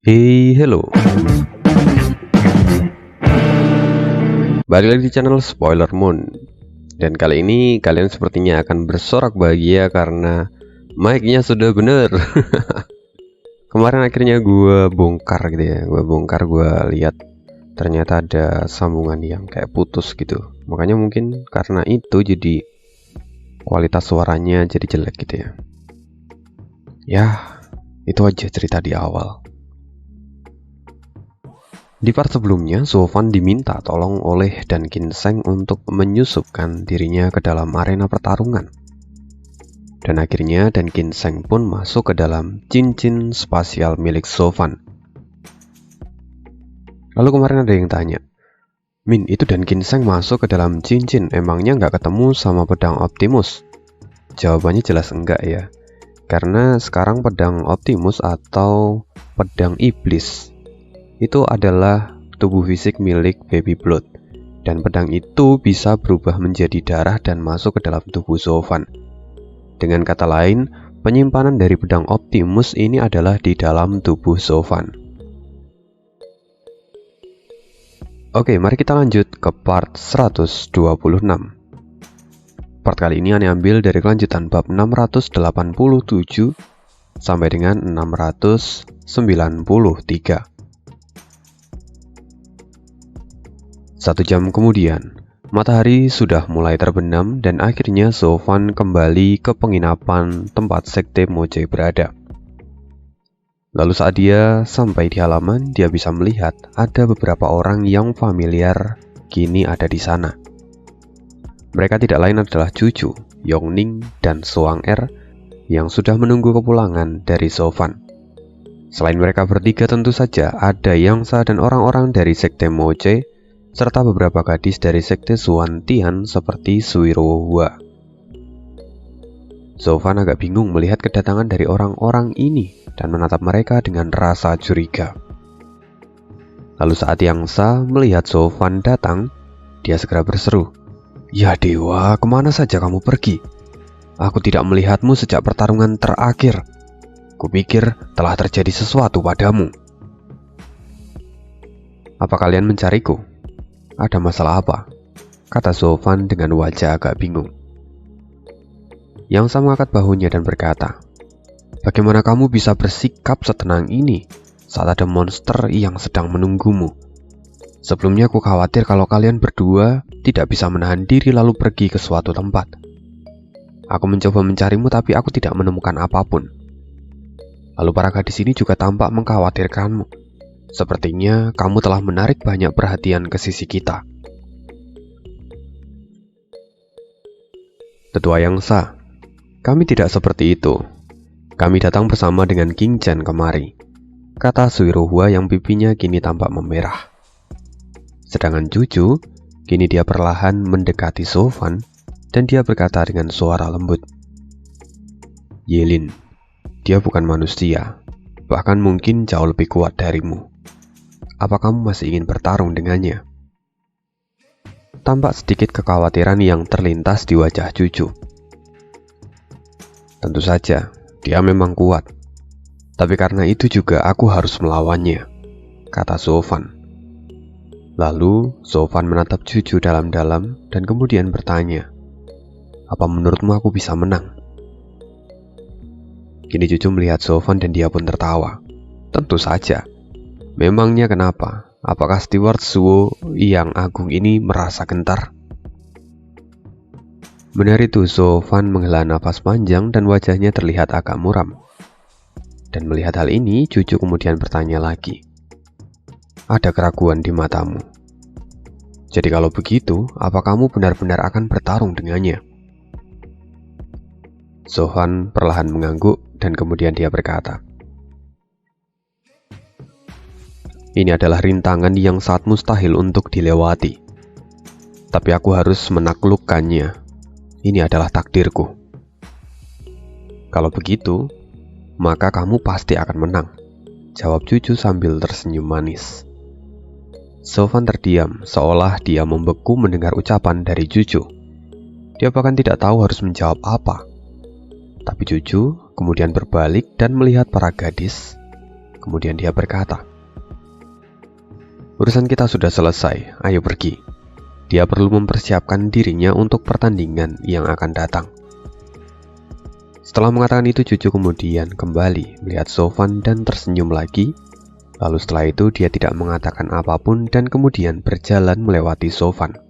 Hey, hello. Balik lagi di channel Spoiler Moon. Dan kali ini kalian sepertinya akan bersorak bahagia karena mic-nya sudah bener. Kemarin akhirnya gue bongkar gitu ya. Gue lihat ternyata ada sambungan yang kayak putus gitu. Makanya mungkin karena itu jadi kualitas suaranya jadi jelek gitu ya. Ya, itu aja cerita di awal. Di part sebelumnya, Sofan diminta tolong oleh Dan Ginseng untuk menyusupkan dirinya ke dalam arena pertarungan. Dan akhirnya Dan Ginseng pun masuk ke dalam cincin spasial milik Sofan. Lalu kemarin ada yang tanya, Min, itu Dan Ginseng masuk ke dalam cincin, emangnya nggak ketemu sama pedang Optimus? Jawabannya jelas enggak ya. Karena sekarang pedang Optimus atau pedang iblis itu adalah tubuh fisik milik Baby Blood, dan pedang itu bisa berubah menjadi darah dan masuk ke dalam tubuh Sofan. Dengan kata lain, penyimpanan dari pedang Optimus ini adalah di dalam tubuh Sofan. Oke, mari kita lanjut ke part 126. Part kali ini Ane ambil dari kelanjutan bab 687 sampai dengan 693. 1 jam kemudian, matahari sudah mulai terbenam dan akhirnya Sofan kembali ke penginapan tempat Sekte Moche berada. Lalu saat dia sampai di halaman, dia bisa melihat ada beberapa orang yang familiar kini ada di sana. Mereka tidak lain adalah Cucu, Yongning, dan Soang Er yang sudah menunggu kepulangan dari Sofan. Selain mereka bertiga tentu saja ada Yangsa dan orang-orang dari Sekte Moche, serta beberapa gadis dari Sekte Suan Tian seperti Suiro Hua. Sofan agak bingung melihat kedatangan dari orang-orang ini dan menatap mereka dengan rasa curiga. Lalu saat Yangsa melihat Sofan datang, dia segera berseru, "Ya dewa, kemana saja kamu pergi? Aku tidak melihatmu sejak pertarungan terakhir. Kupikir telah terjadi sesuatu padamu." "Apa kalian mencariku? Ada masalah apa?" kata Sofan dengan wajah agak bingung. Yangsa mengangkat bahunya dan berkata, "Bagaimana kamu bisa bersikap setenang ini saat ada monster yang sedang menunggumu? Sebelumnya aku khawatir kalau kalian berdua tidak bisa menahan diri lalu pergi ke suatu tempat. Aku mencoba mencarimu tapi aku tidak menemukan apapun. Lalu para gadis ini juga tampak mengkhawatirkanmu. Sepertinya kamu telah menarik banyak perhatian ke sisi kita." "Tetua Yangsa, kami tidak seperti itu. Kami datang bersama dengan King Chen kemari," kata Suiro Hua yang pipinya kini tampak memerah. Sedangkan Cucu, kini dia perlahan mendekati Sofan dan dia berkata dengan suara lembut, "Yelin, dia bukan manusia, bahkan mungkin jauh lebih kuat darimu. Apa kamu masih ingin bertarung dengannya?" Tampak sedikit kekhawatiran yang terlintas di wajah Cucu. "Tentu saja, dia memang kuat. Tapi karena itu juga aku harus melawannya," kata Sofan. Lalu Sofan menatap Cucu dalam-dalam dan kemudian bertanya, "Apa menurutmu aku bisa menang?" Kini Cucu melihat Sofan dan dia pun tertawa. Tentu saja. Memangnya kenapa? Apakah Steward Suo yang agung ini merasa gentar? Benar itu, Sofan menghela nafas panjang dan wajahnya terlihat agak muram. Dan melihat hal ini, Cucu kemudian bertanya lagi, "Ada keraguan di matamu. Jadi kalau begitu, apa kamu benar-benar akan bertarung dengannya?" Sofan perlahan mengangguk dan kemudian dia berkata, "Ini adalah rintangan yang sangat mustahil untuk dilewati. Tapi aku harus menaklukkannya. Ini adalah takdirku." "Kalau begitu, maka kamu pasti akan menang," jawab Cucu sambil tersenyum manis. Sofan terdiam, seolah dia membeku mendengar ucapan dari Cucu. Dia bahkan tidak tahu harus menjawab apa. Tapi Cucu kemudian berbalik dan melihat para gadis Kemudian dia berkata, "Urusan kita sudah selesai, ayo pergi." Dia perlu mempersiapkan dirinya untuk pertandingan yang akan datang. Setelah mengatakan itu, Cucu kemudian kembali melihat Sofwan dan tersenyum lagi. Lalu setelah itu dia tidak mengatakan apapun dan kemudian berjalan melewati Sofwan.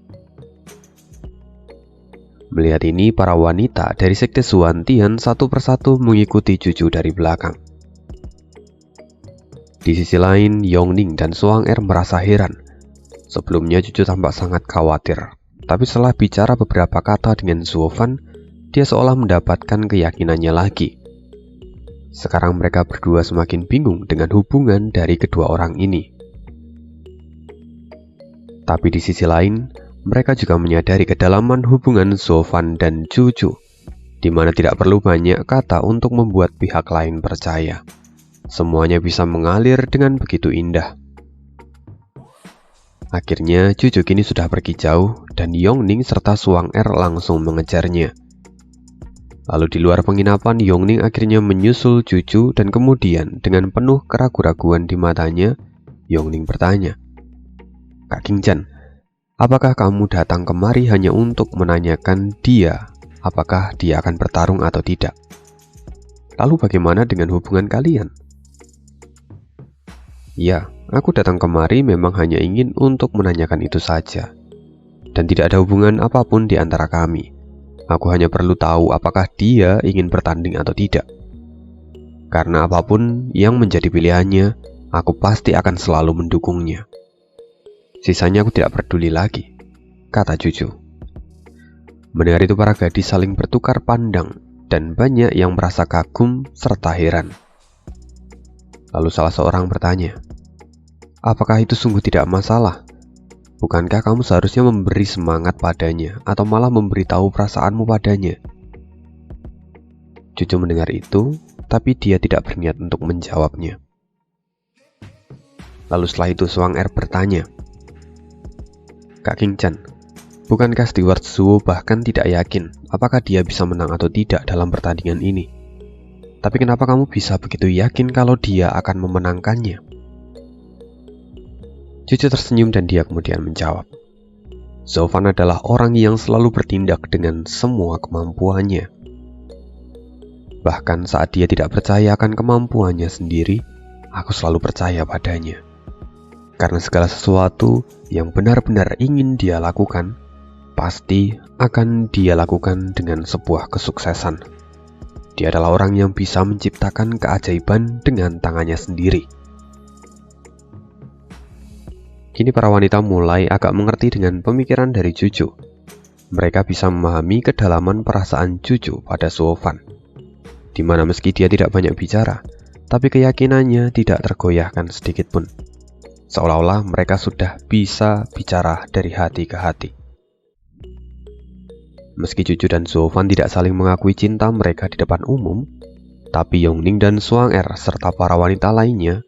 Melihat ini, para wanita dari sekte Suwantian satu persatu mengikuti Cucu dari belakang. Di sisi lain, Yongning dan Suang-er merasa heran. Sebelumnya Cucu tampak sangat khawatir, tapi setelah bicara beberapa kata dengan Sofwan, dia seolah mendapatkan keyakinannya lagi. Sekarang mereka berdua semakin bingung dengan hubungan dari kedua orang ini. Tapi di sisi lain, mereka juga menyadari kedalaman hubungan Sofwan dan Cucu, di mana tidak perlu banyak kata untuk membuat pihak lain percaya. Semuanya bisa mengalir dengan begitu indah. Akhirnya Cucu kini sudah pergi jauh dan Yongning serta Suang-er langsung mengejarnya. Lalu di luar penginapan, Yongning akhirnya menyusul Cucu dan kemudian dengan penuh keraguan-raguan di matanya, Yongning bertanya, "Kak Qingchen, apakah kamu datang kemari hanya untuk menanyakan dia, apakah dia akan bertarung atau tidak? Lalu bagaimana dengan hubungan kalian?" "Ya, aku datang kemari memang hanya ingin untuk menanyakan itu saja. Dan tidak ada hubungan apapun di antara kami. Aku hanya perlu tahu apakah dia ingin bertanding atau tidak. Karena apapun yang menjadi pilihannya, aku pasti akan selalu mendukungnya. Sisanya aku tidak peduli lagi," kata Cucu. Mendengar itu para gadis saling bertukar pandang dan banyak yang merasa kagum serta heran. Lalu salah seorang bertanya, "Apakah itu sungguh tidak masalah? Bukankah kamu seharusnya memberi semangat padanya atau malah memberitahu perasaanmu padanya?" Cucu mendengar itu, tapi dia tidak berniat untuk menjawabnya. Lalu setelah itu Suang-er bertanya, "Kak Qingchen, bukankah Steward Zhuo bahkan tidak yakin apakah dia bisa menang atau tidak dalam pertandingan ini? Tapi kenapa kamu bisa begitu yakin kalau dia akan memenangkannya?" Cucu tersenyum dan dia kemudian menjawab, "Sofwan adalah orang yang selalu bertindak dengan semua kemampuannya. Bahkan saat dia tidak percaya akan kemampuannya sendiri, aku selalu percaya padanya. Karena segala sesuatu yang benar-benar ingin dia lakukan, pasti akan dia lakukan dengan sebuah kesuksesan. Dia adalah orang yang bisa menciptakan keajaiban dengan tangannya sendiri." Kini para wanita mulai agak mengerti dengan pemikiran dari Cucu. Mereka bisa memahami kedalaman perasaan Cucu pada Sofwan, di mana meski dia tidak banyak bicara, tapi keyakinannya tidak tergoyahkan sedikit pun. Seolah-olah mereka sudah bisa bicara dari hati ke hati. Meski Cucu dan Sofwan tidak saling mengakui cinta mereka di depan umum, tapi Yongning dan Suang-er serta para wanita lainnya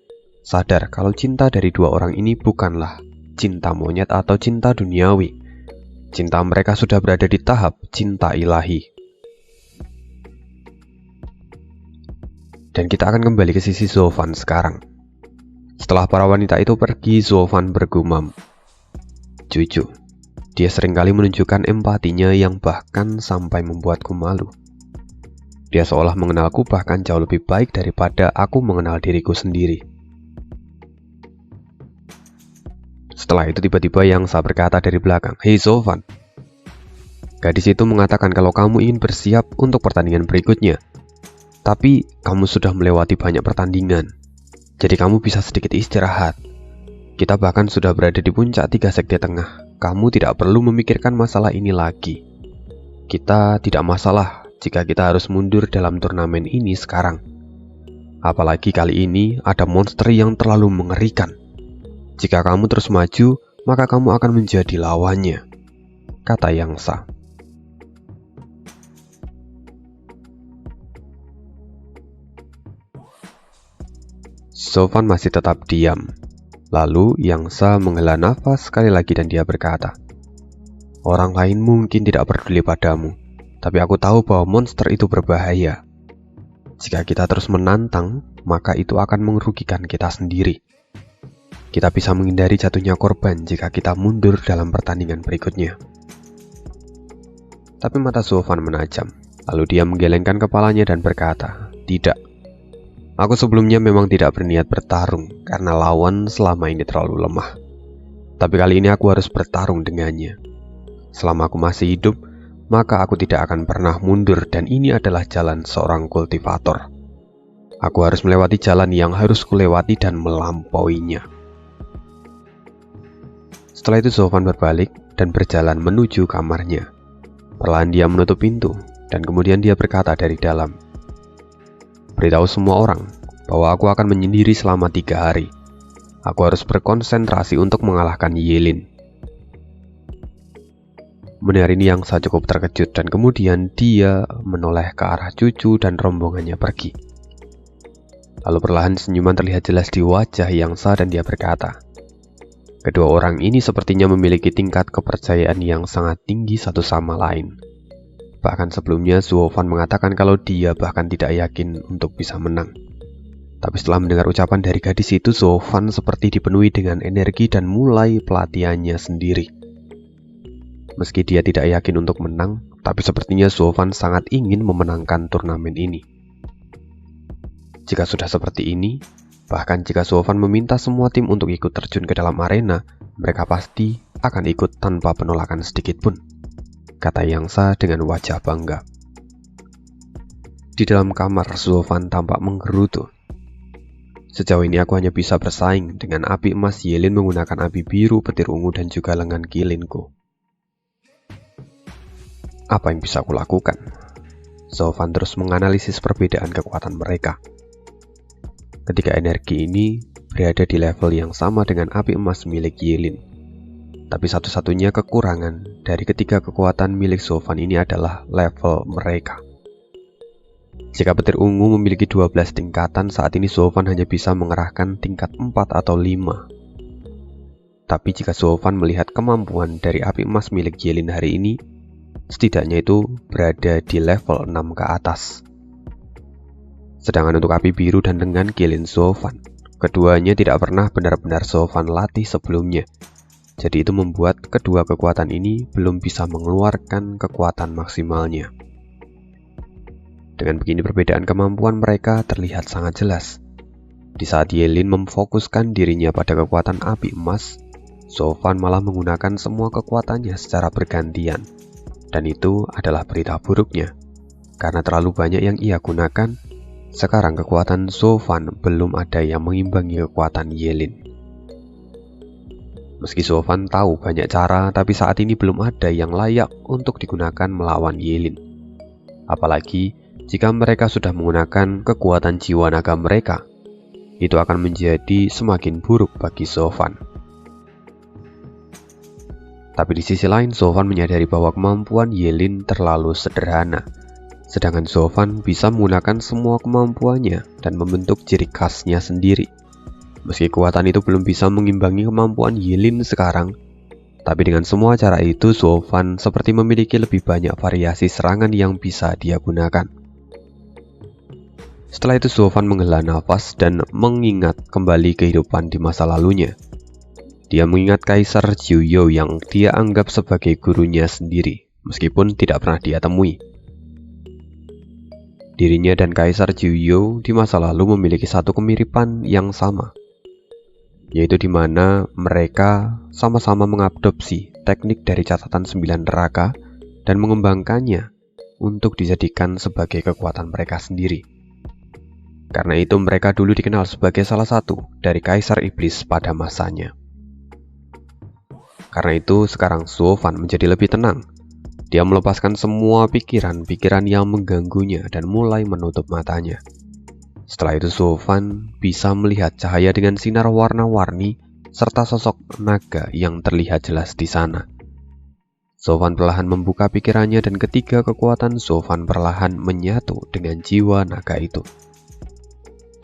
sadar kalau cinta dari dua orang ini bukanlah cinta monyet atau cinta duniawi. Cinta mereka sudah berada di tahap cinta ilahi. Dan kita akan kembali ke sisi Sofwan sekarang. Setelah para wanita itu pergi, Sofwan bergumam, "Cucu, dia seringkali menunjukkan empatinya yang bahkan sampai membuatku malu. Dia seolah mengenalku bahkan jauh lebih baik daripada aku mengenal diriku sendiri." Setelah itu tiba-tiba Yangsa berkata dari belakang, "Hei Sofwan." Gadis itu mengatakan kalau kamu ingin bersiap untuk pertandingan berikutnya. Tapi kamu sudah melewati banyak pertandingan, jadi kamu bisa sedikit istirahat. Kita bahkan sudah berada di puncak 3 sekte tengah. Kamu tidak perlu memikirkan masalah ini lagi. Kita tidak masalah jika kita harus mundur dalam turnamen ini sekarang. Apalagi kali ini ada monster yang terlalu mengerikan. Jika kamu terus maju, maka kamu akan menjadi lawannya, kata Yangsa. Sofwan masih tetap diam. Lalu Yangsa menghela nafas sekali lagi dan dia berkata, "Orang lain mungkin tidak peduli padamu, tapi aku tahu bahwa monster itu berbahaya. Jika kita terus menantang, maka itu akan merugikan kita sendiri. Kita bisa menghindari jatuhnya korban jika kita mundur dalam pertandingan berikutnya. Tapi mata Sofwan menajam, lalu dia menggelengkan kepalanya dan berkata, "Tidak. Aku sebelumnya memang tidak berniat bertarung karena lawan selama ini terlalu lemah. Tapi kali ini aku harus bertarung dengannya. Selama aku masih hidup, maka aku tidak akan pernah mundur dan ini adalah jalan seorang kultivator. Aku harus melewati jalan yang harus kulewati dan melampauinya." Setelah itu Sofwan berbalik dan berjalan menuju kamarnya. Perlahan dia menutup pintu dan kemudian dia berkata dari dalam, "Beritahu semua orang bahwa aku akan menyendiri selama 3 hari. Aku harus berkonsentrasi untuk mengalahkan Yelin." Mendengar ini Yangsa cukup terkejut dan kemudian dia menoleh ke arah cucu dan rombongannya pergi. Lalu perlahan senyuman terlihat jelas di wajah Yangsa dan dia berkata, "Kedua orang ini sepertinya memiliki tingkat kepercayaan yang sangat tinggi satu sama lain. Bahkan sebelumnya Sofwan mengatakan kalau dia bahkan tidak yakin untuk bisa menang. Tapi setelah mendengar ucapan dari gadis itu, Sofwan seperti dipenuhi dengan energi dan mulai pelatihannya sendiri. Meski dia tidak yakin untuk menang, tapi sepertinya Sofwan sangat ingin memenangkan turnamen ini. Jika sudah seperti ini, bahkan jika Sofwan meminta semua tim untuk ikut terjun ke dalam arena, mereka pasti akan ikut tanpa penolakan sedikit pun, kata Yangsa dengan wajah bangga. Di dalam kamar, Sofwan tampak menggerutu. "Sejauh ini aku hanya bisa bersaing dengan api emas Yelin menggunakan api biru, petir ungu, dan juga lengan kilinku. Apa yang bisa aku lakukan?" Sofwan terus menganalisis perbedaan kekuatan mereka. Ketika energi ini berada di level yang sama dengan api emas milik Yelin. Tapi satu-satunya kekurangan dari ketiga kekuatan milik Sofwan ini adalah level mereka. Jika petir ungu memiliki 12 tingkatan, saat ini Sofwan hanya bisa mengerahkan tingkat 4 atau 5. Tapi jika Sofwan melihat kemampuan dari api emas milik Yelin hari ini, setidaknya itu berada di level 6 ke atas. Sedangkan untuk api biru dan lengan kilin Sofwan, keduanya tidak pernah benar-benar Sofwan latih sebelumnya. Jadi itu membuat kedua kekuatan ini belum bisa mengeluarkan kekuatan maksimalnya. Dengan begini perbedaan kemampuan mereka terlihat sangat jelas. Di saat Yelin memfokuskan dirinya pada kekuatan api emas, Sofwan malah menggunakan semua kekuatannya secara bergantian. Dan itu adalah berita buruknya. Karena terlalu banyak yang ia gunakan, sekarang kekuatan Sofwan belum ada yang mengimbangi kekuatan Yelin. Meski Sofwan tahu banyak cara, tapi saat ini belum ada yang layak untuk digunakan melawan Yelin. Apalagi jika mereka sudah menggunakan kekuatan jiwa naga mereka, itu akan menjadi semakin buruk bagi Sofwan. Tapi di sisi lain, Sofwan menyadari bahwa kemampuan Yelin terlalu sederhana. Sedangkan Sofwan bisa menggunakan semua kemampuannya dan membentuk ciri khasnya sendiri. Meski kekuatan itu belum bisa mengimbangi kemampuan Yelin sekarang, tapi dengan semua cara itu Sofwan seperti memiliki lebih banyak variasi serangan yang bisa dia gunakan. Setelah itu Sofwan menghela nafas dan mengingat kembali kehidupan di masa lalunya. Dia mengingat Kaisar Jiuyo yang dia anggap sebagai gurunya sendiri, meskipun tidak pernah dia temui. Dirinya dan Kaisar Jiuyo di masa lalu memiliki satu kemiripan yang sama, yaitu di mana mereka sama-sama mengadopsi teknik dari catatan 9 neraka dan mengembangkannya untuk dijadikan sebagai kekuatan mereka sendiri. Karena itu mereka dulu dikenal sebagai salah satu dari Kaisar Iblis pada masanya. Karena itu sekarang Sofwan menjadi lebih tenang. Dia melepaskan semua pikiran-pikiran yang mengganggunya dan mulai menutup matanya. Setelah itu Sofwan bisa melihat cahaya dengan sinar warna-warni serta sosok naga yang terlihat jelas di sana. Sofwan perlahan membuka pikirannya dan ketiga kekuatan Sofwan perlahan menyatu dengan jiwa naga itu.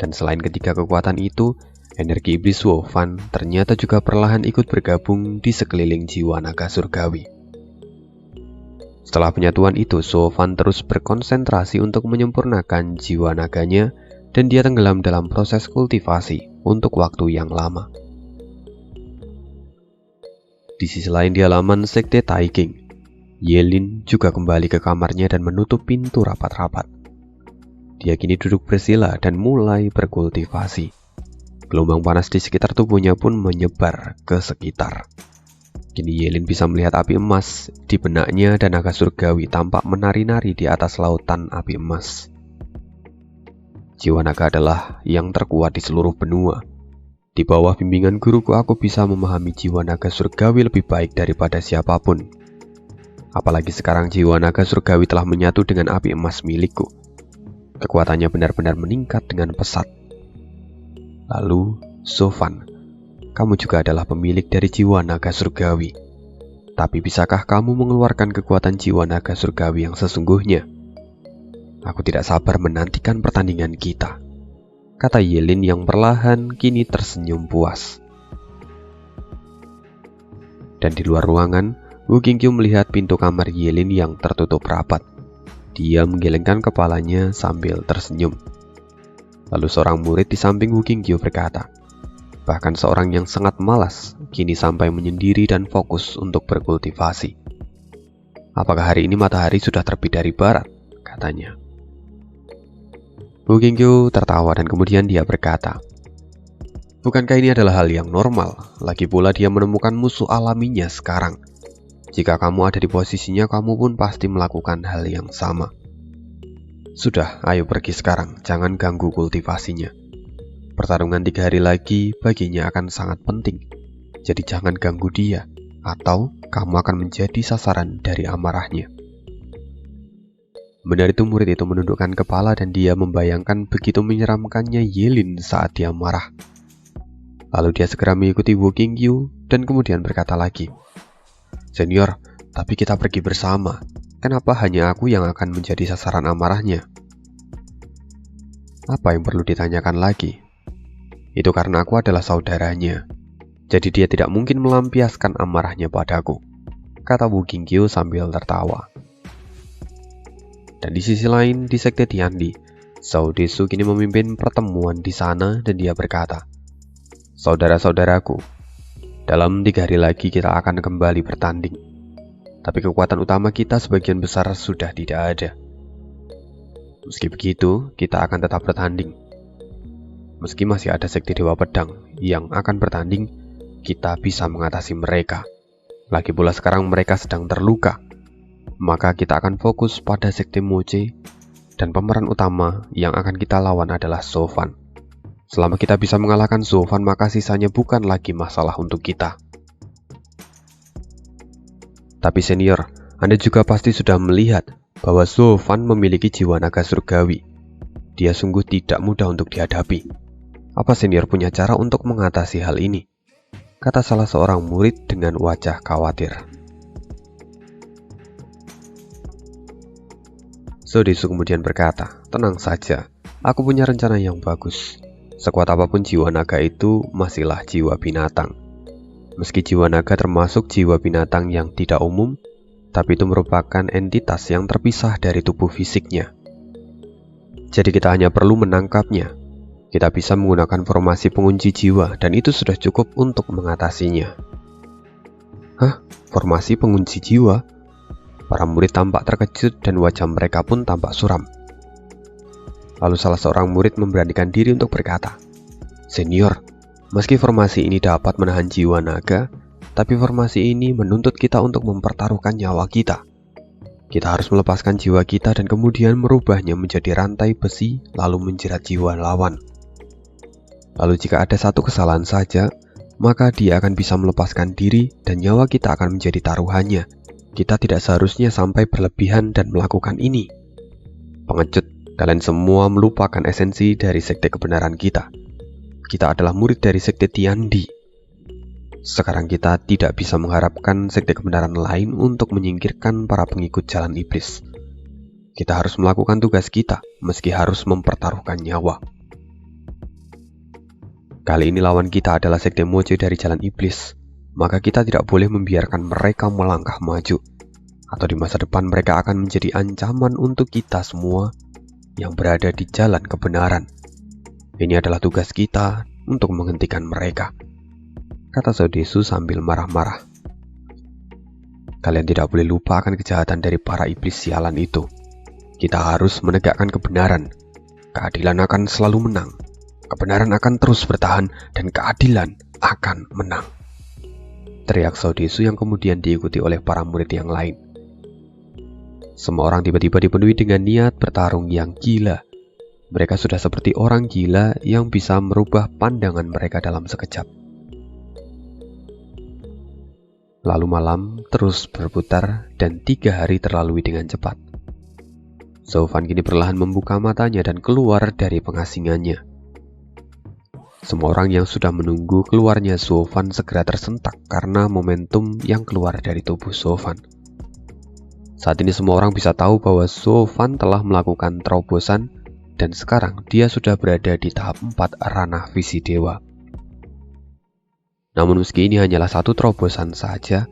Dan selain ketiga kekuatan itu, energi iblis Sofwan ternyata juga perlahan ikut bergabung di sekeliling jiwa naga surgawi. Setelah penyatuan itu, Sofwan terus berkonsentrasi untuk menyempurnakan jiwa naganya dan dia tenggelam dalam proses kultivasi untuk waktu yang lama. Di sisi lain di halaman Sekte Taikeng, Yelin juga kembali ke kamarnya dan menutup pintu rapat-rapat. Dia kini duduk bersila dan mulai berkultivasi. Gelombang panas di sekitar tubuhnya pun menyebar ke sekitar. Kini Yelin bisa melihat api emas di benaknya dan naga surgawi tampak menari-nari di atas lautan api emas. Jiwa naga adalah yang terkuat di seluruh benua. Di bawah bimbingan guruku aku bisa memahami jiwa naga surgawi lebih baik daripada siapapun. Apalagi sekarang jiwa naga surgawi telah menyatu dengan api emas milikku. Kekuatannya benar-benar meningkat dengan pesat. Lalu, Sofan, kamu juga adalah pemilik dari jiwa naga surgawi. Tapi bisakah kamu mengeluarkan kekuatan jiwa naga surgawi yang sesungguhnya? Aku tidak sabar menantikan pertandingan kita, kata Yelin yang perlahan kini tersenyum puas. Dan di luar ruangan, Wu Qingqiu melihat pintu kamar Yelin yang tertutup rapat. Dia menggelengkan kepalanya sambil tersenyum. Lalu seorang murid di samping Wu Qingqiu berkata, bahkan seorang yang sangat malas kini sampai menyendiri dan fokus untuk berkultivasi. Apakah hari ini matahari sudah terbit dari barat? Katanya. Wu Qingqiu tertawa dan kemudian dia berkata, bukankah ini adalah hal yang normal? Lagi pula dia menemukan musuh alaminya sekarang. Jika kamu ada di posisinya, kamu pun pasti melakukan hal yang sama. Sudah, ayo pergi sekarang, jangan ganggu kultivasinya. Pertarungan 3 hari lagi baginya akan sangat penting. Jadi jangan ganggu dia, atau kamu akan menjadi sasaran dari amarahnya. Benar itu, murid itu menundukkan kepala dan dia membayangkan begitu menyeramkannya Yelin saat dia marah. Lalu dia segera mengikuti Wu Qingqiu dan kemudian berkata lagi, senior, tapi kita pergi bersama. Kenapa hanya aku yang akan menjadi sasaran amarahnya? Apa yang perlu ditanyakan lagi? Itu karena aku adalah saudaranya. Jadi dia tidak mungkin melampiaskan amarahnya padaku, kata Wu Qingqiu sambil tertawa. Dan di sisi lain, di Sekte Tiandi, Zhao Desu kini memimpin pertemuan di sana dan dia berkata, saudara-saudaraku, dalam 3 hari lagi kita akan kembali bertanding. Tapi kekuatan utama kita sebagian besar sudah tidak ada. Meski begitu, kita akan tetap bertanding. Meski masih ada Sekte Dewa Pedang yang akan bertanding, kita bisa mengatasi mereka. Lagi pula sekarang mereka sedang terluka. Maka kita akan fokus pada Sekte Moche dan pemeran utama yang akan kita lawan adalah Sofan. Selama kita bisa mengalahkan Sofan, maka sisanya bukan lagi masalah untuk kita. Tapi senior, Anda juga pasti sudah melihat bahwa Sofan memiliki jiwa naga surgawi. Dia sungguh tidak mudah untuk dihadapi. Apa senior punya cara untuk mengatasi hal ini? Kata salah seorang murid dengan wajah khawatir. Zhao Desu kemudian berkata, tenang saja, aku punya rencana yang bagus. Sekuat apapun jiwa naga itu masihlah jiwa binatang. Meski jiwa naga termasuk jiwa binatang yang tidak umum, tapi itu merupakan entitas yang terpisah dari tubuh fisiknya. Jadi kita hanya perlu menangkapnya. Kita bisa menggunakan formasi pengunci jiwa dan itu sudah cukup untuk mengatasinya. Hah? Formasi pengunci jiwa? Para murid tampak terkejut dan wajah mereka pun tampak suram. Lalu salah seorang murid memberanikan diri untuk berkata, senior, meski formasi ini dapat menahan jiwa naga, tapi formasi ini menuntut kita untuk mempertaruhkan nyawa kita. Kita harus melepaskan jiwa kita dan kemudian merubahnya menjadi rantai besi lalu menjerat jiwa lawan. Lalu jika ada satu kesalahan saja, maka dia akan bisa melepaskan diri dan nyawa kita akan menjadi taruhannya. Kita tidak seharusnya sampai berlebihan dan melakukan ini. Pengecut, kalian semua melupakan esensi dari sekte kebenaran kita. Kita adalah murid dari Sekte Tiandi. Sekarang kita tidak bisa mengharapkan sekte kebenaran lain untuk menyingkirkan para pengikut jalan iblis. Kita harus melakukan tugas kita, meski harus mempertaruhkan nyawa. Kali ini lawan kita adalah Sekte Moche dari jalan iblis. Maka kita tidak boleh membiarkan mereka melangkah maju. Atau di masa depan mereka akan menjadi ancaman untuk kita semua yang berada di jalan kebenaran. Ini adalah tugas kita untuk menghentikan mereka, kata Sodesu sambil marah-marah. Kalian tidak boleh lupa akan kejahatan dari para iblis sialan itu. Kita harus menegakkan kebenaran. Keadilan akan selalu menang. Kebenaran akan terus bertahan dan keadilan akan menang, teriak Sodesu yang kemudian diikuti oleh para murid yang lain. Semua orang tiba-tiba dipenuhi dengan niat bertarung yang gila. Mereka sudah seperti orang gila yang bisa merubah pandangan mereka dalam sekejap. Lalu malam terus berputar dan 3 hari terlalui dengan cepat. Sofan kini perlahan membuka matanya dan keluar dari pengasingannya. Semua orang yang sudah menunggu keluarnya Sofan segera tersentak karena momentum yang keluar dari tubuh Sofan. Saat ini semua orang bisa tahu bahwa Sofan telah melakukan terobosan dan sekarang dia sudah berada di tahap 4 ranah visi dewa. Namun meski ini hanyalah satu terobosan saja,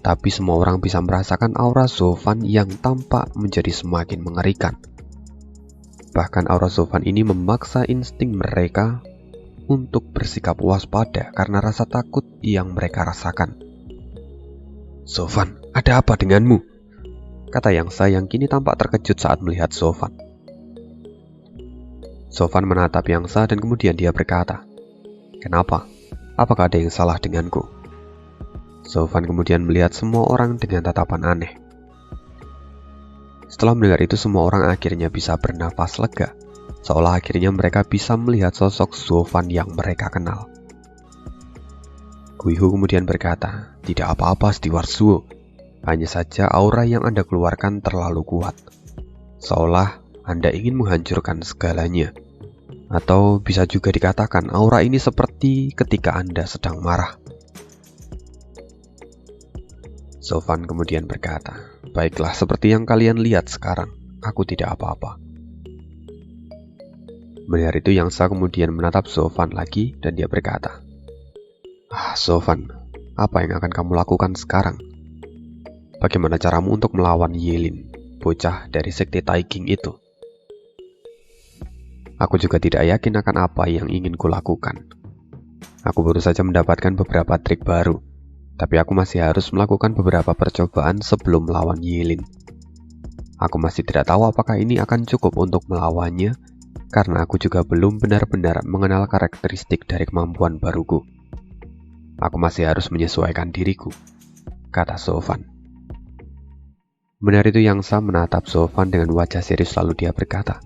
tapi semua orang bisa merasakan aura Sofan yang tampak menjadi semakin mengerikan. Bahkan aura Sofan ini memaksa insting mereka untuk bersikap waspada karena rasa takut yang mereka rasakan. "Sofan, ada apa denganmu?" kata Yangsa yang kini tampak terkejut saat melihat Sofan. Sofan menatap Yangsa dan kemudian dia berkata, "Kenapa? Apakah ada yang salah denganku?" Sofan kemudian melihat semua orang dengan tatapan aneh. Setelah mendengar itu, semua orang akhirnya bisa bernafas lega, seolah akhirnya mereka bisa melihat sosok Sofan yang mereka kenal. Guihu kemudian berkata, "Tidak apa-apa, Steward Suo. Hanya saja aura yang Anda keluarkan terlalu kuat. Seolah Anda ingin menghancurkan segalanya. Atau bisa juga dikatakan aura ini seperti ketika Anda sedang marah." Sofan kemudian berkata, "Baiklah, seperti yang kalian lihat sekarang, aku tidak apa-apa." Mendengar itu Yangsa kemudian menatap Sofan lagi dan dia berkata, Sofan, apa yang akan kamu lakukan sekarang? Bagaimana caramu untuk melawan Yelin, bocah dari sekte Taiging itu?" "Aku juga tidak yakin akan apa yang ingin kulakukan. Aku baru saja mendapatkan beberapa trik baru, tapi aku masih harus melakukan beberapa percobaan sebelum melawan Yelin. Aku masih tidak tahu apakah ini akan cukup untuk melawannya, karena aku juga belum benar-benar mengenal karakteristik dari kemampuan baruku. Aku masih harus menyesuaikan diriku," kata Sofan. Mendengar itu Yangsa menatap Sofan dengan wajah serius lalu dia berkata,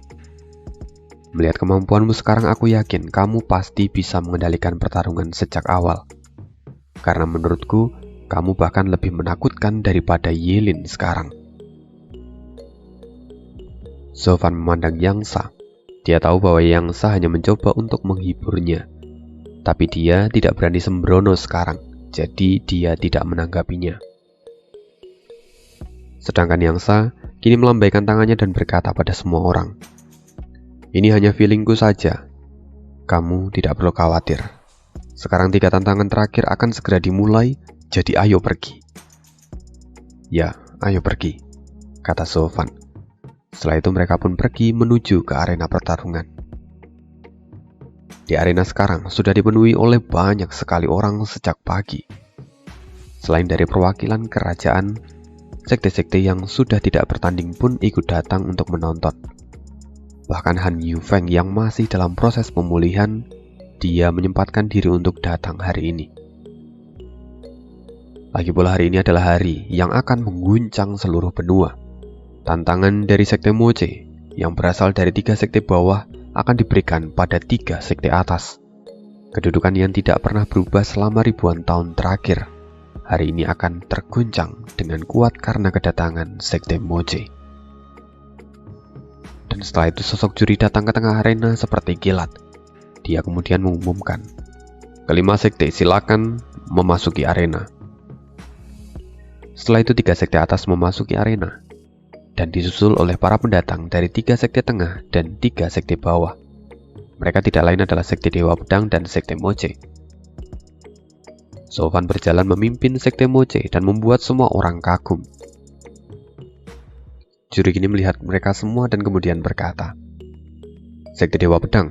"Melihat kemampuanmu sekarang, aku yakin kamu pasti bisa mengendalikan pertarungan sejak awal. Karena menurutku, kamu bahkan lebih menakutkan daripada Yelin sekarang." Sofan memandang Yangsa. Dia tahu bahwa Yangsa hanya mencoba untuk menghiburnya. Tapi dia tidak berani sembrono sekarang, jadi dia tidak menanggapinya. Sedangkan Yangsa kini melambaikan tangannya dan berkata pada semua orang, "Ini hanya feelingku saja. Kamu tidak perlu khawatir. Sekarang 3 tantangan terakhir akan segera dimulai, jadi ayo pergi." "Ya, ayo pergi," kata Sofan. Setelah itu mereka pun pergi menuju ke arena pertarungan. Di arena sekarang sudah dipenuhi oleh banyak sekali orang sejak pagi. Selain dari perwakilan kerajaan, sekte-sekte yang sudah tidak bertanding pun ikut datang untuk menonton. Bahkan Han Yufeng yang masih dalam proses pemulihan, dia menyempatkan diri untuk datang hari ini. Lagi pula hari ini adalah hari yang akan mengguncang seluruh benua. Tantangan dari sekte Moche yang berasal dari 3 sekte bawah akan diberikan pada 3 sekte atas. Kedudukan yang tidak pernah berubah selama ribuan tahun terakhir hari ini akan terguncang dengan kuat karena kedatangan sekte Moche. Dan setelah itu sosok juri datang ke tengah arena seperti kilat. Dia kemudian mengumumkan, "Kelima sekte silakan memasuki arena." Setelah itu 3 sekte atas memasuki arena dan disusul oleh para pendatang dari 3 sekte tengah dan 3 sekte bawah. Mereka tidak lain adalah sekte Dewa Pedang dan sekte Moche. Sofan berjalan memimpin sekte Moche dan membuat semua orang kagum. Juri kini melihat mereka semua dan kemudian berkata, "Sekte Dewa Pedang,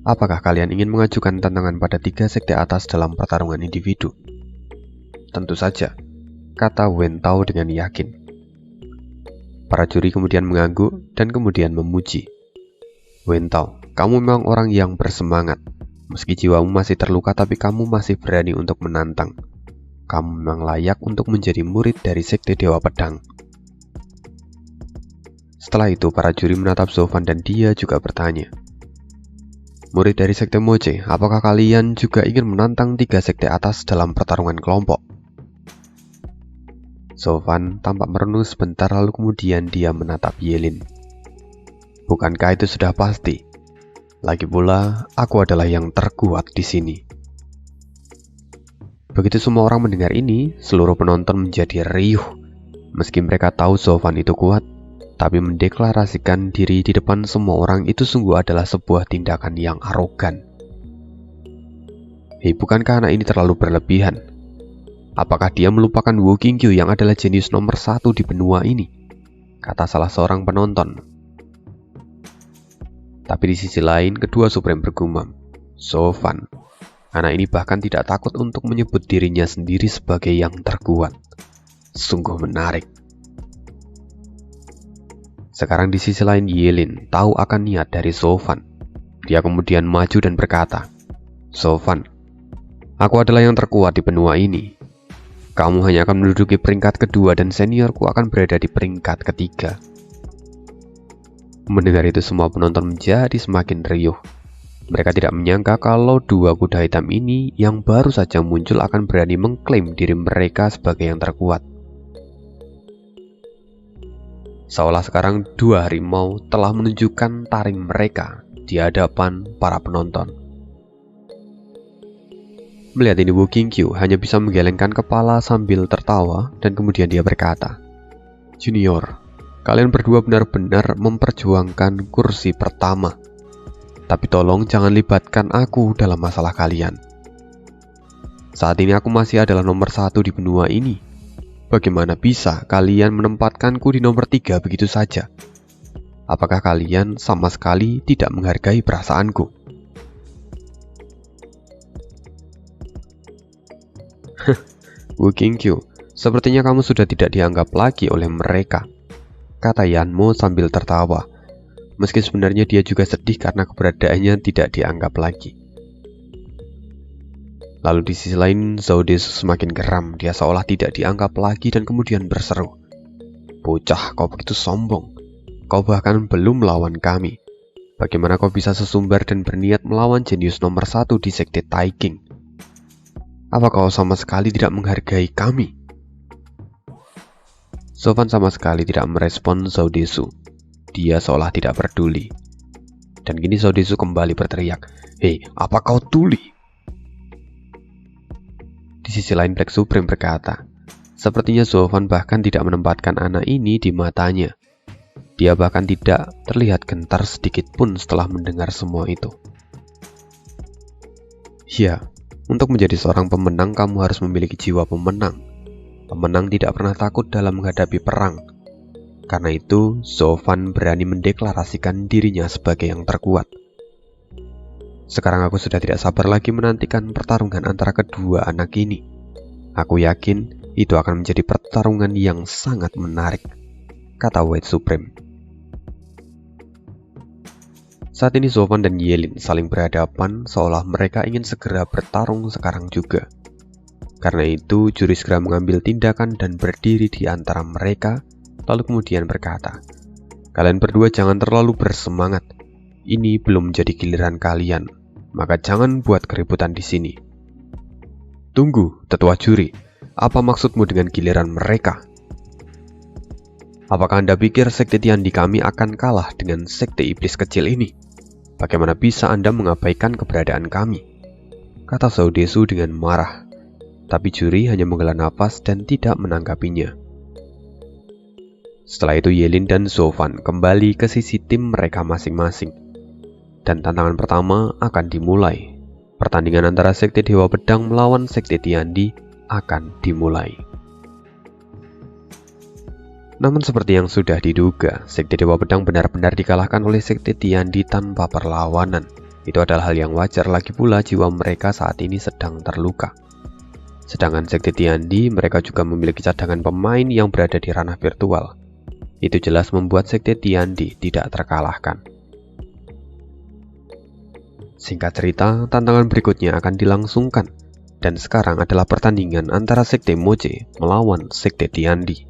Apakah kalian ingin mengajukan tantangan pada 3 sekte atas dalam pertarungan individu? Tentu saja, kata Wen Tao dengan yakin. Para juri kemudian mengangguk dan kemudian memuji. Wen Tao, kamu memang orang yang bersemangat. Meski jiwamu masih terluka, tapi kamu masih berani untuk menantang. Kamu memang layak untuk menjadi murid dari sekte Dewa Pedang. Setelah itu, para juri menatap Zofan dan dia juga bertanya, murid dari sekte Moche, apakah kalian juga ingin menantang 3 sekte atas dalam pertarungan kelompok? Zofan tampak merenung sebentar lalu kemudian dia menatap Yelin. Bukankah itu sudah pasti? Lagi pula, aku adalah yang terkuat di sini. Begitu semua orang mendengar ini, seluruh penonton menjadi riuh. Meski mereka tahu Zofan itu kuat, tapi mendeklarasikan diri di depan semua orang itu sungguh adalah sebuah tindakan yang arogan. Hei, bukankah anak ini terlalu berlebihan? Apakah dia melupakan Wu Qingqiu yang adalah jenius nomor 1 di benua ini? Kata salah seorang penonton. Tapi di sisi lain, kedua Supreme bergumam, Zofan, anak ini bahkan tidak takut untuk menyebut dirinya sendiri sebagai yang terkuat. Sungguh menarik. Sekarang di sisi lain, Yelin tahu akan niat dari Zofan. Dia kemudian maju dan berkata, Zofan, aku adalah yang terkuat di benua ini. Kamu hanya akan menduduki peringkat kedua dan seniorku akan berada di peringkat ketiga. Mendengar itu semua penonton menjadi semakin riuh. Mereka tidak menyangka kalau 2 kuda hitam ini yang baru saja muncul akan berani mengklaim diri mereka sebagai yang terkuat. Seolah sekarang 2 harimau telah menunjukkan taring mereka di hadapan para penonton. Melihat ini, Wu Qingqiu hanya bisa menggelengkan kepala sambil tertawa dan kemudian dia berkata, Junior, kalian berdua benar-benar memperjuangkan kursi pertama. Tapi tolong jangan libatkan aku dalam masalah kalian. Saat ini aku masih adalah nomor 1 di benua ini. Bagaimana bisa kalian menempatkanku di nomor 3 begitu saja? Apakah kalian sama sekali tidak menghargai perasaanku? Wu Qingqiu, sepertinya kamu sudah tidak dianggap lagi oleh mereka, kata Yanmo sambil tertawa. Meski sebenarnya dia juga sedih karena keberadaannya tidak dianggap lagi. Lalu di sisi lain, Zhao Desu semakin geram. Dia seolah tidak dianggap lagi dan kemudian berseru, Bocah, kau begitu sombong. Kau bahkan belum melawan kami. Bagaimana kau bisa sesumbar dan berniat melawan jenius nomor 1 di sekte Taïqing? Apa kau sama sekali tidak menghargai kami? Zofan sama sekali tidak merespon Zhao Desu. Dia seolah tidak peduli. Dan kini Zhao Desu kembali berteriak, Hei, apa kau tuli? Di sisi lain, Black Supreme berkata, sepertinya Zofan bahkan tidak menempatkan anak ini di matanya. Dia bahkan tidak terlihat gentar sedikit pun setelah mendengar semua itu. Ya, untuk menjadi seorang pemenang kamu harus memiliki jiwa pemenang. Pemenang tidak pernah takut dalam menghadapi perang. Karena itu, Zofan berani mendeklarasikan dirinya sebagai yang terkuat. Sekarang aku sudah tidak sabar lagi menantikan pertarungan antara kedua anak ini. Aku yakin itu akan menjadi pertarungan yang sangat menarik, kata White Supreme. Saat ini Zofan dan Yelin saling berhadapan seolah mereka ingin segera bertarung sekarang juga. Karena itu, juri segera mengambil tindakan dan berdiri di antara mereka, lalu kemudian berkata, kalian berdua jangan terlalu bersemangat. Ini belum menjadi giliran kalian, maka jangan buat keributan di sini. Tunggu, tetua juri, apa maksudmu dengan giliran mereka? Apakah Anda pikir sekte Tiandi kami akan kalah dengan sekte iblis kecil ini? Bagaimana bisa Anda mengabaikan keberadaan kami? Kata Zhao Desu dengan marah. Tapi juri hanya menghela nafas dan tidak menanggapinya. Setelah itu Yelin dan Zofan kembali ke sisi tim mereka masing-masing. Dan tantangan pertama akan dimulai. Pertandingan antara sekte Dewa Pedang melawan sekte Tiandi akan dimulai. Namun seperti yang sudah diduga, sekte Dewa Pedang benar-benar dikalahkan oleh sekte Tiandi tanpa perlawanan. Itu adalah hal yang wajar, lagi pula jiwa mereka saat ini sedang terluka. Sedangkan Sekte Tiandi, mereka juga memiliki cadangan pemain yang berada di ranah virtual. Itu jelas membuat Sekte Tiandi tidak terkalahkan. Singkat cerita, tantangan berikutnya akan dilangsungkan, dan sekarang adalah pertandingan antara Sekte Moche melawan Sekte Tiandi.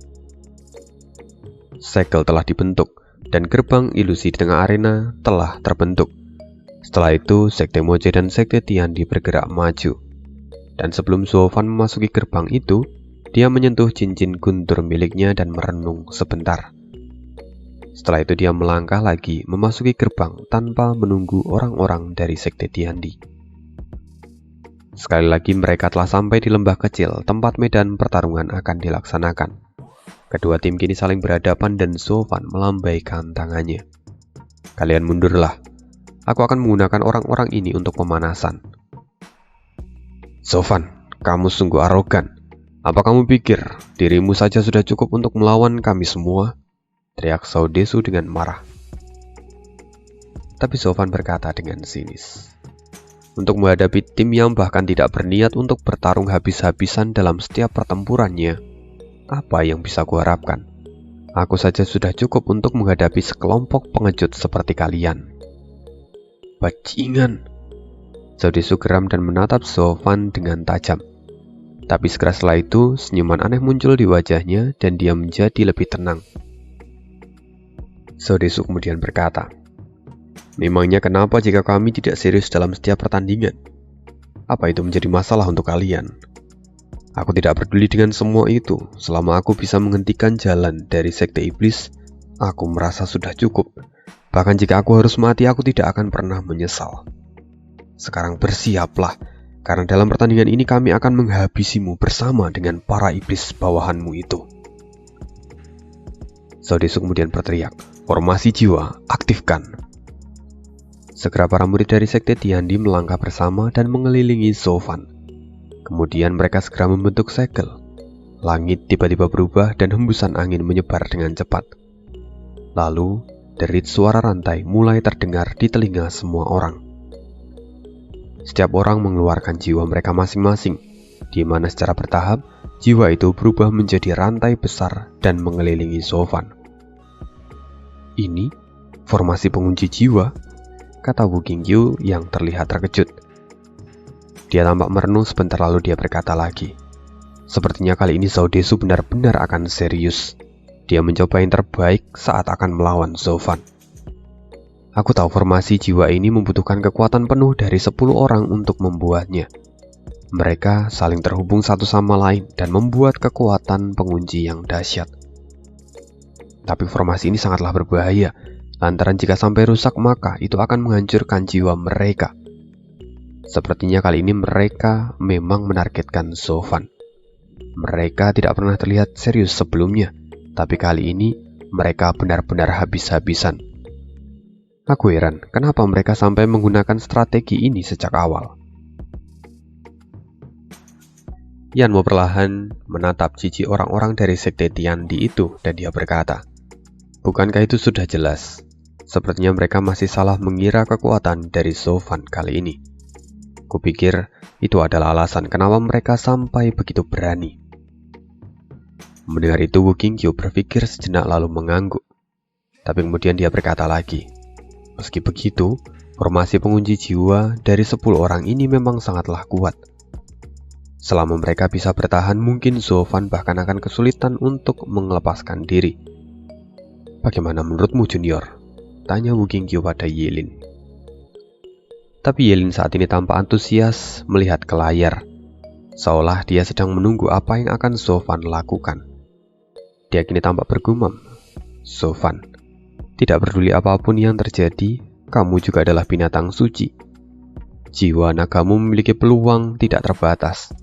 Segel telah dibentuk, dan gerbang ilusi di tengah arena telah terbentuk. Setelah itu, Sekte Moche dan Sekte Tiandi bergerak maju. Dan sebelum Zofan memasuki gerbang itu, dia menyentuh cincin guntur miliknya dan merenung sebentar. Setelah itu dia melangkah lagi memasuki gerbang tanpa menunggu orang-orang dari Sekte Tiandi. Sekali lagi mereka telah sampai di lembah kecil tempat medan pertarungan akan dilaksanakan. Kedua tim kini saling berhadapan dan Zofan melambaikan tangannya. "Kalian mundurlah. Aku akan menggunakan orang-orang ini untuk pemanasan." "Zofan, kamu sungguh arogan. Apa kamu pikir dirimu saja sudah cukup untuk melawan kami semua?" teriak Zhao Desu dengan marah. Tapi Zofan berkata dengan sinis, "Untuk menghadapi tim yang bahkan tidak berniat untuk bertarung habis-habisan dalam setiap pertempurannya, apa yang bisa kuharapkan? Aku saja sudah cukup untuk menghadapi sekelompok pengecut seperti kalian." "Bajingan!" Zhao Desu geram dan menatap Zofan dengan tajam. Tapi segera setelah itu, senyuman aneh muncul di wajahnya dan dia menjadi lebih tenang. Zhao Desu kemudian berkata, "Memangnya kenapa jika kami tidak serius dalam setiap pertandingan? Apa itu menjadi masalah untuk kalian? Aku tidak peduli dengan semua itu. Selama aku bisa menghentikan jalan dari Sekte Iblis, aku merasa sudah cukup. Bahkan jika aku harus mati, aku tidak akan pernah menyesal. Sekarang bersiaplah, karena dalam pertandingan ini kami akan menghabisimu bersama dengan para iblis bawahanmu itu." Zhao Desu kemudian berteriak, "Formasi jiwa, aktifkan!" Segera para murid dari Sekte Tiandi melangkah bersama dan mengelilingi Zofan. Kemudian mereka segera membentuk segel. Langit tiba-tiba berubah dan hembusan angin menyebar dengan cepat. Lalu, derit suara rantai mulai terdengar di telinga semua orang. Setiap orang mengeluarkan jiwa mereka masing-masing, di mana secara bertahap, jiwa itu berubah menjadi rantai besar dan mengelilingi Zofan. "Ini formasi pengunci jiwa," kata Wu Qingyu yang terlihat terkejut. Dia tampak merenung sebentar lalu dia berkata lagi, "Sepertinya kali ini Zhao Desu benar-benar akan serius. Dia mencoba yang terbaik saat akan melawan Zofan. Aku tahu formasi jiwa ini membutuhkan kekuatan penuh dari 10 orang untuk membuatnya. Mereka saling terhubung satu sama lain dan membuat kekuatan pengunci yang dahsyat. Tapi formasi ini sangatlah berbahaya, lantaran jika sampai rusak maka itu akan menghancurkan jiwa mereka. Sepertinya kali ini mereka memang menargetkan Zofan. Mereka tidak pernah terlihat serius sebelumnya, tapi kali ini mereka benar-benar habis-habisan. Aku heran kenapa mereka sampai menggunakan strategi ini sejak awal." Yanmo perlahan menatap cici orang-orang dari Sekte Tiandi itu dan dia berkata, "Bukankah itu sudah jelas? Sepertinya mereka masih salah mengira kekuatan dari Zofan kali ini. Kupikir itu adalah alasan kenapa mereka sampai begitu berani." Mendengar itu, Wu Qingyu berpikir sejenak lalu mengangguk. Tapi kemudian dia berkata lagi, "Meski begitu, formasi pengunci jiwa dari 10 orang ini memang sangatlah kuat. Selama mereka bisa bertahan, mungkin Zofan bahkan akan kesulitan untuk melepaskan diri." "Bagaimana menurutmu, Junior?" tanya Wu Qingyu pada Yelin. Tapi Yelin saat ini tampak antusias melihat ke layar, seolah dia sedang menunggu apa yang akan Zofan lakukan. Dia kini tampak bergumam, "Zofan, tidak peduli apapun yang terjadi, kamu juga adalah binatang suci. Jiwa nagamu memiliki peluang tidak terbatas.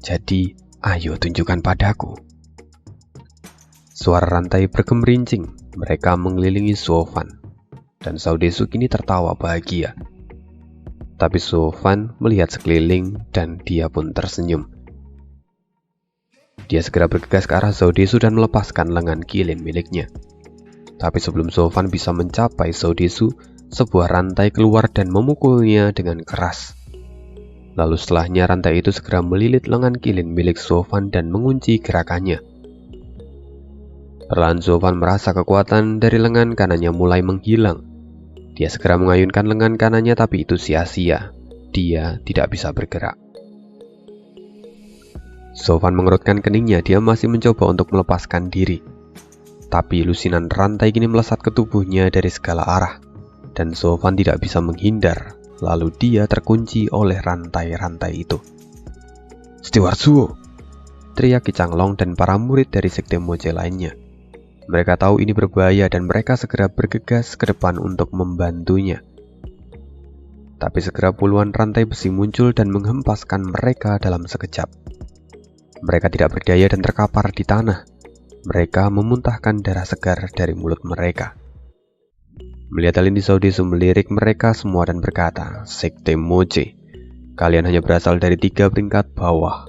Jadi, ayo tunjukkan padaku." Suara rantai bergemerincing, mereka mengelilingi Zofan, dan Zhao Desu kini tertawa bahagia. Tapi Zofan melihat sekeliling dan dia pun tersenyum. Dia segera bergegas ke arah Zhao Desu dan melepaskan lengan kilin miliknya. Tapi sebelum Zofan bisa mencapai Zhao Desu, sebuah rantai keluar dan memukulnya dengan keras. Lalu setelahnya rantai itu segera melilit lengan kilin milik Sofan dan mengunci gerakannya. Perlahan Sofan merasa kekuatan dari lengan kanannya mulai menghilang. Dia segera mengayunkan lengan kanannya, tapi itu sia-sia. Dia tidak bisa bergerak. Sofan mengerutkan keningnya, dia masih mencoba untuk melepaskan diri. Tapi lusinan rantai kini melesat ke tubuhnya dari segala arah, dan Sofan tidak bisa menghindar. Lalu dia terkunci oleh rantai-rantai itu. "Steward Suo!" teriak Ki Changlong dan para murid dari sekte Moche lainnya. Mereka tahu ini berbahaya dan mereka segera bergegas ke depan untuk membantunya. Tapi segera puluhan rantai besi muncul dan menghempaskan mereka dalam sekejap. Mereka tidak berdaya dan terkapar di tanah. Mereka memuntahkan darah segar dari mulut mereka. Melihat hal ini, Zhao Desu melirik mereka semua dan berkata, "Sekte Moche, kalian hanya berasal dari 3 peringkat bawah.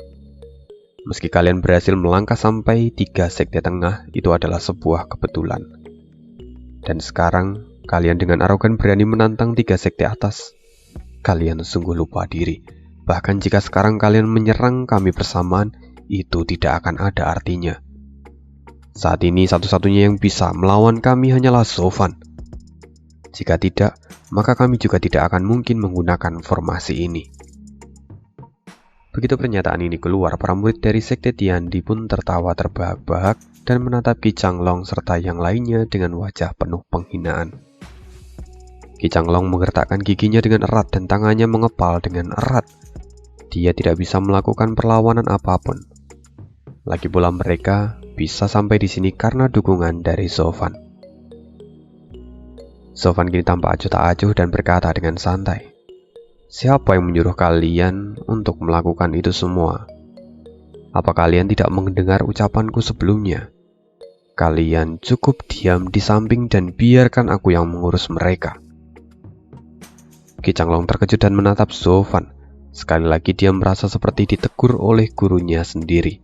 Meski kalian berhasil melangkah sampai 3 sekte tengah, itu adalah sebuah kebetulan. Dan sekarang, kalian dengan arogan berani menantang 3 sekte atas. Kalian sungguh lupa diri. Bahkan jika sekarang kalian menyerang kami bersamaan, itu tidak akan ada artinya. Saat ini satu-satunya yang bisa melawan kami hanyalah Sofan. Jika tidak, maka kami juga tidak akan mungkin menggunakan formasi ini." Begitu pernyataan ini keluar, para murid dari sekte Tiandi pun tertawa terbahak-bahak dan menatap Ki Changlong serta yang lainnya dengan wajah penuh penghinaan. Ki Changlong menggertakkan giginya dengan erat dan tangannya mengepal dengan erat. Dia tidak bisa melakukan perlawanan apapun. Lagi pula mereka bisa sampai di sini karena dukungan dari Sofan. Sofan kini tampak acuh tak acuh dan berkata dengan santai, "Siapa yang menyuruh kalian untuk melakukan itu semua? Apa kalian tidak mendengar ucapanku sebelumnya? Kalian cukup diam di samping dan biarkan aku yang mengurus mereka." Ki Changlong terkejut dan menatap Sofan. Sekali lagi dia merasa seperti ditegur oleh gurunya sendiri.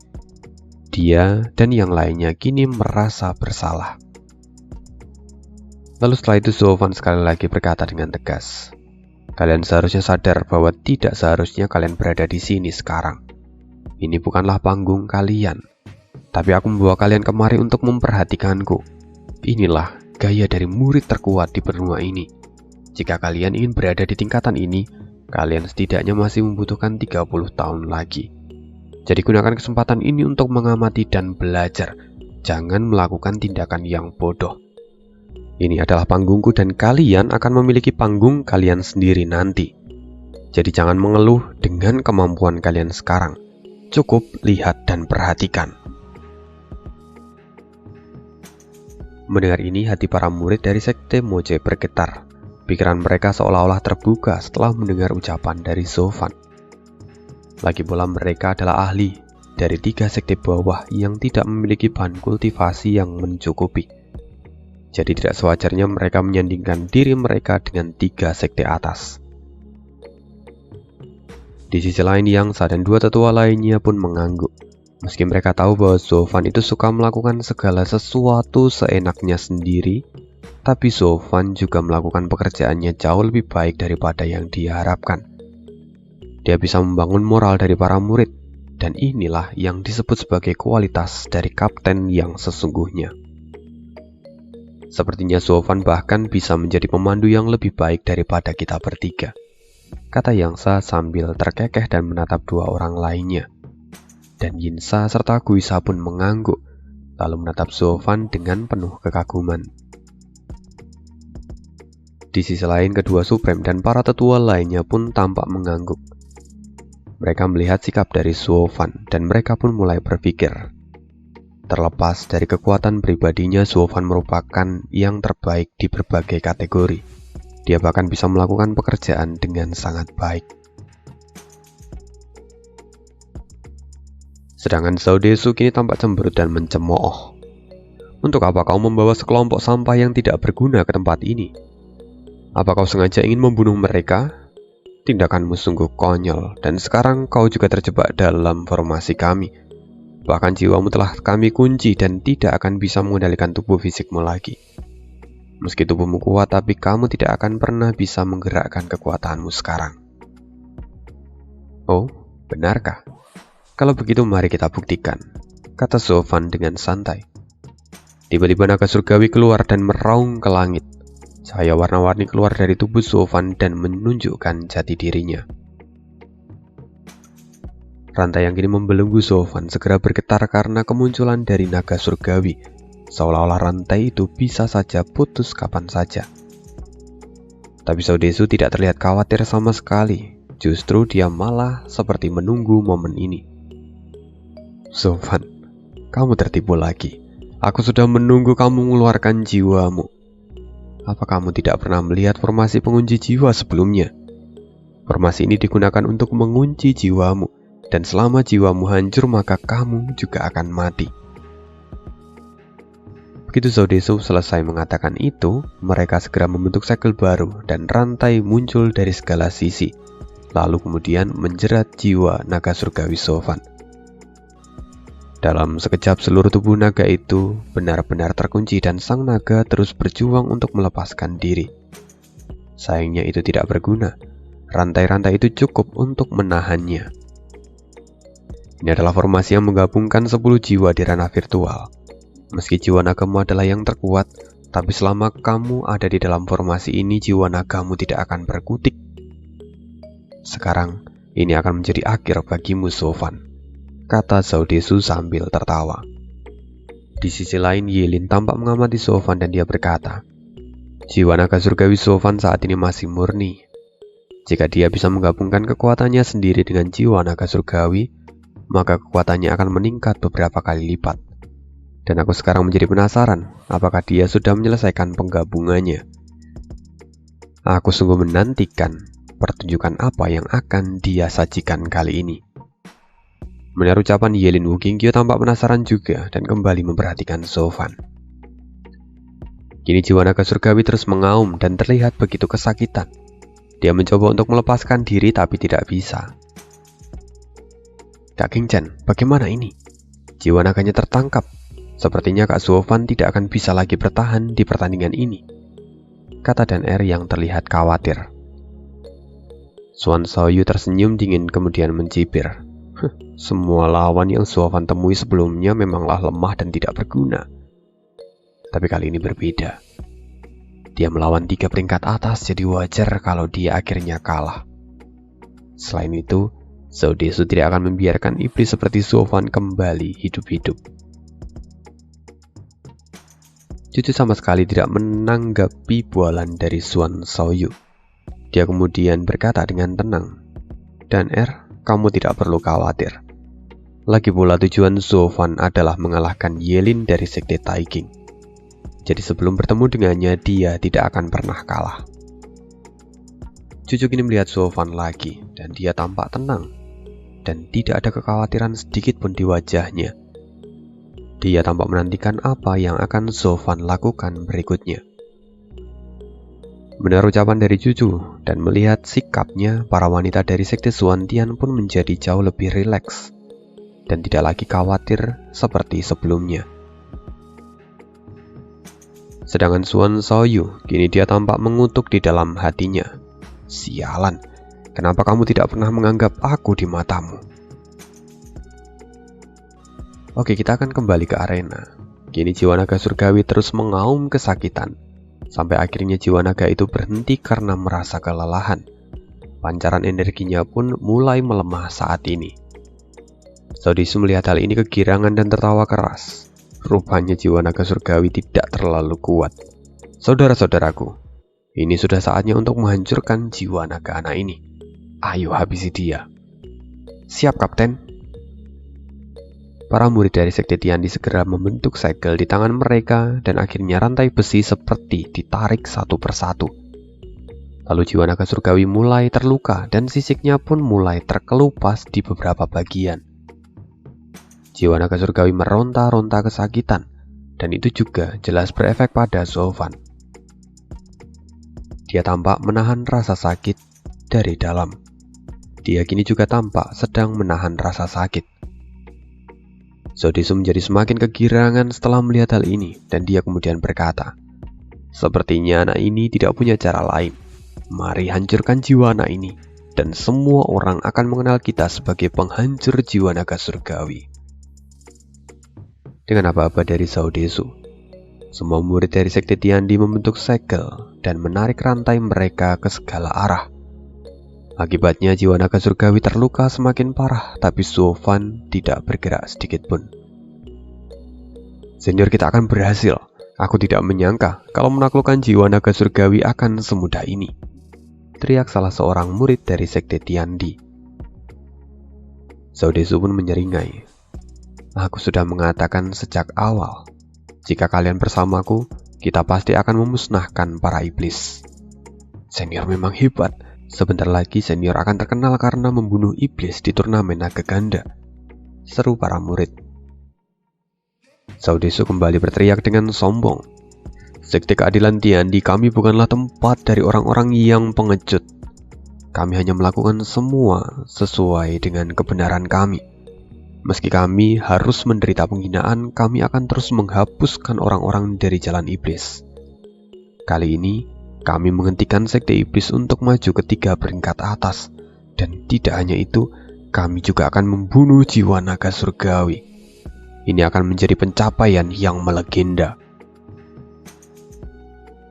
Dia dan yang lainnya kini merasa bersalah. Lalu setelah itu Sofan sekali lagi berkata dengan tegas, "Kalian seharusnya sadar bahwa tidak seharusnya kalian berada di sini sekarang. Ini bukanlah panggung kalian, tapi aku membawa kalian kemari untuk memperhatikanku. Inilah gaya dari murid terkuat di benua ini. Jika kalian ingin berada di tingkatan ini, kalian setidaknya masih membutuhkan 30 tahun lagi. Jadi gunakan kesempatan ini untuk mengamati dan belajar. Jangan melakukan tindakan yang bodoh. Ini adalah panggungku dan kalian akan memiliki panggung kalian sendiri nanti. Jadi jangan mengeluh dengan kemampuan kalian sekarang. Cukup lihat dan perhatikan." Mendengar ini, hati para murid dari sekte Moche bergetar. Pikiran mereka seolah-olah terbuka setelah mendengar ucapan dari Sofan. Lagi pula mereka adalah ahli dari 3 sekte bawah yang tidak memiliki bahan kultivasi yang mencukupi. Jadi tidak sewajarnya mereka menyandingkan diri mereka dengan 3 sekte atas. Di sisi lain, Yang Sa dan 2 tetua lainnya pun mengangguk. Meski mereka tahu bahwa Sofan itu suka melakukan segala sesuatu seenaknya sendiri, tapi Sofan juga melakukan pekerjaannya jauh lebih baik daripada yang diharapkan. Dia bisa membangun moral dari para murid, dan inilah yang disebut sebagai kualitas dari kapten yang sesungguhnya. Sepertinya Sofan bahkan bisa menjadi pemandu yang lebih baik daripada kita bertiga, kata Yang Sa sambil terkekeh dan menatap 2 orang lainnya. Dan Yin Sa serta Gui Sha pun mengangguk, lalu menatap Sofan dengan penuh kekaguman. Di sisi lain, kedua Supreme dan para tetua lainnya pun tampak mengangguk. Mereka melihat sikap dari Sofan dan mereka pun mulai berpikir, terlepas dari kekuatan pribadinya, Sofan merupakan yang terbaik di berbagai kategori. Dia bahkan bisa melakukan pekerjaan dengan sangat baik. Sedangkan Zhao Desu kini tampak cemberut dan mencemooh. "Untuk apa kau membawa sekelompok sampah yang tidak berguna ke tempat ini? Apa kau sengaja ingin membunuh mereka? Tindakanmu sungguh konyol, dan sekarang kau juga terjebak dalam formasi kami. Bahkan jiwamu telah kami kunci dan tidak akan bisa mengendalikan tubuh fisikmu lagi." Meski tubuhmu kuat, tapi kamu tidak akan pernah bisa menggerakkan kekuatanmu sekarang. Oh, benarkah? Kalau begitu mari kita buktikan, kata Sofan dengan santai. Tiba-tiba naga surgawi keluar dan meraung ke langit. Cahaya warna-warni keluar dari tubuh Sofan dan menunjukkan jati dirinya. Rantai yang kini membelenggu Sofan segera bergetar karena kemunculan dari naga surgawi, seolah-olah rantai itu bisa saja putus kapan saja. Tapi Saudesu tidak terlihat khawatir sama sekali, justru dia malah seperti menunggu momen ini. Sofan, kamu tertipu lagi. Aku sudah menunggu kamu mengeluarkan jiwamu. Apa kamu tidak pernah melihat formasi pengunci jiwa sebelumnya? Formasi ini digunakan untuk mengunci jiwamu, dan selama jiwamu hancur maka kamu juga akan mati. Begitu Saudesu selesai mengatakan itu, mereka segera membentuk segel baru dan rantai muncul dari segala sisi, lalu kemudian menjerat jiwa naga surgawi Sofan. Dalam sekejap seluruh tubuh naga itu benar-benar terkunci dan sang naga terus berjuang untuk melepaskan diri. Sayangnya itu tidak berguna, rantai-rantai itu cukup untuk menahannya. Ini adalah formasi yang menggabungkan 10 jiwa di ranah virtual. Meski jiwa nagamu adalah yang terkuat, tapi selama kamu ada di dalam formasi ini, jiwa nagamu tidak akan berkutik. Sekarang, ini akan menjadi akhir bagimu Sofan, kata Saudesu sambil tertawa. Di sisi lain, Yelin tampak mengamati Sofan dan dia berkata, jiwa naga surgawi Sofan saat ini masih murni. Jika dia bisa menggabungkan kekuatannya sendiri dengan jiwa naga surgawi, maka kekuatannya akan meningkat beberapa kali lipat. Dan aku sekarang menjadi penasaran, apakah dia sudah menyelesaikan penggabungannya. Aku sungguh menantikan pertunjukan apa yang akan dia sajikan kali ini. Mendengar ucapan Yelin, Wu Qingqiu tampak penasaran juga dan kembali memperhatikan Sofan. Kini jiwa naga surgawi terus mengaum dan terlihat begitu kesakitan. Dia mencoba untuk melepaskan diri tapi tidak bisa. Kak Qingchen, bagaimana ini? Jiwa naganya tertangkap. Sepertinya Kak Sofan tidak akan bisa lagi bertahan di pertandingan ini, kata Dan Er yang terlihat khawatir. Suan Xiaoyu tersenyum dingin kemudian mencibir. Semua lawan yang Sofan temui sebelumnya memanglah lemah dan tidak berguna. Tapi kali ini berbeda. Dia melawan 3 peringkat atas, jadi wajar kalau dia akhirnya kalah. Selain itu, Saudesu tidak akan membiarkan iblis seperti Sofan kembali hidup-hidup. Cucu sama sekali tidak menanggapi bualan dari Suan Xiaoyu. Dia kemudian berkata dengan tenang, Dan Er, kamu tidak perlu khawatir. Lagi pula tujuan Sofan adalah mengalahkan Yelin dari Sekte Taijing. Jadi sebelum bertemu dengannya, dia tidak akan pernah kalah. Cucu kini melihat Sofan lagi, dan dia tampak tenang, dan tidak ada kekhawatiran sedikit pun di wajahnya. Dia tampak menantikan apa yang akan Sofan lakukan berikutnya. Mendengar ucapan dari cucu dan melihat sikapnya, para wanita dari Sekte Xuantian pun menjadi jauh lebih rileks dan tidak lagi khawatir seperti sebelumnya. Sedangkan Suan Xiaoyu, kini dia tampak mengutuk di dalam hatinya. Sialan, kenapa kamu tidak pernah menganggap aku di matamu? Oke, kita akan kembali ke arena. Kini jiwa naga surgawi terus mengaum kesakitan, sampai akhirnya jiwa naga itu berhenti karena merasa kelelahan. Pancaran energinya pun mulai melemah saat ini. Saudesu melihat hal ini kegirangan dan tertawa keras. Rupanya jiwa naga surgawi tidak terlalu kuat. Saudara-saudaraku, ini sudah saatnya untuk menghancurkan jiwa naga anak ini. Ayo habisi dia. Siap, Kapten. Para murid dari Sekte Tiandi segera membentuk segel di tangan mereka dan akhirnya rantai besi seperti ditarik satu persatu. Lalu jiwa naga surgawi mulai terluka dan sisiknya pun mulai terkelupas di beberapa bagian. Jiwa naga surgawi meronta-ronta kesakitan, dan itu juga jelas berefek pada Sofan. Dia tampak menahan rasa sakit dari dalam. Dia kini juga tampak sedang menahan rasa sakit. Saudesu menjadi semakin kegirangan setelah melihat hal ini, dan dia kemudian berkata, Sepertinya anak ini tidak punya cara lain. Mari hancurkan jiwa anak ini, dan semua orang akan mengenal kita sebagai penghancur jiwa naga surgawi. Dengan aba-aba dari Zhao Desu, semua murid dari Sekte Tiandi membentuk segel dan menarik rantai mereka ke segala arah. Akibatnya jiwa naga surgawi terluka semakin parah, tapi Suo Fan tidak bergerak sedikit pun. Senior, kita akan berhasil. Aku tidak menyangka kalau menaklukkan jiwa naga surgawi akan semudah ini, teriak salah seorang murid dari Sekte Tiandi. Zhao Desu pun menyeringai. Aku sudah mengatakan sejak awal, jika kalian bersamaku, kita pasti akan memusnahkan para iblis. Senior memang hebat. Sebentar lagi senior akan terkenal karena membunuh iblis di turnamen naga ganda, seru para murid. Zhao Desu kembali berteriak dengan sombong. Sekte Keadilan Tiandi, kami bukanlah tempat dari orang-orang yang pengecut. Kami hanya melakukan semua sesuai dengan kebenaran kami. Meski kami harus menderita penghinaan, kami akan terus menghapuskan orang-orang dari jalan iblis. Kali ini, kami menghentikan Sekte Iblis untuk maju ke 3 peringkat atas. Dan tidak hanya itu, kami juga akan membunuh jiwa naga surgawi. Ini akan menjadi pencapaian yang melegenda.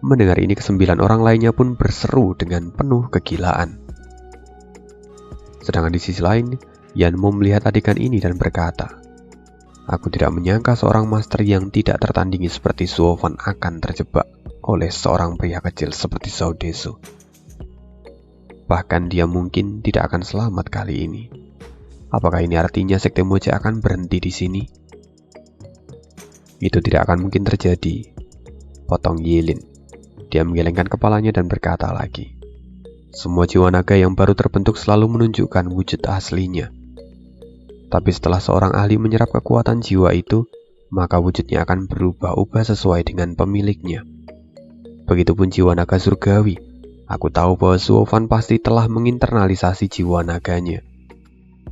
Mendengar ini, ke-9 orang lainnya pun berseru dengan penuh kegilaan. Sedangkan di sisi lain, Yanmo melihat adegan ini dan berkata, aku tidak menyangka seorang master yang tidak tertandingi seperti Suo Fan akan terjebak oleh seorang pria kecil seperti Zhao Desu. Bahkan dia mungkin tidak akan selamat kali ini. Apakah ini artinya Sekte Moche akan berhenti di sini? Itu tidak akan mungkin terjadi, potong Yelin. Dia menggelengkan kepalanya dan berkata lagi, semua jiwa naga yang baru terbentuk selalu menunjukkan wujud aslinya. Tapi setelah seorang ahli menyerap kekuatan jiwa itu, maka wujudnya akan berubah-ubah sesuai dengan pemiliknya. Begitupun jiwa naga surgawi. Aku tahu bahwa Suo Fan pasti telah menginternalisasi jiwa naganya.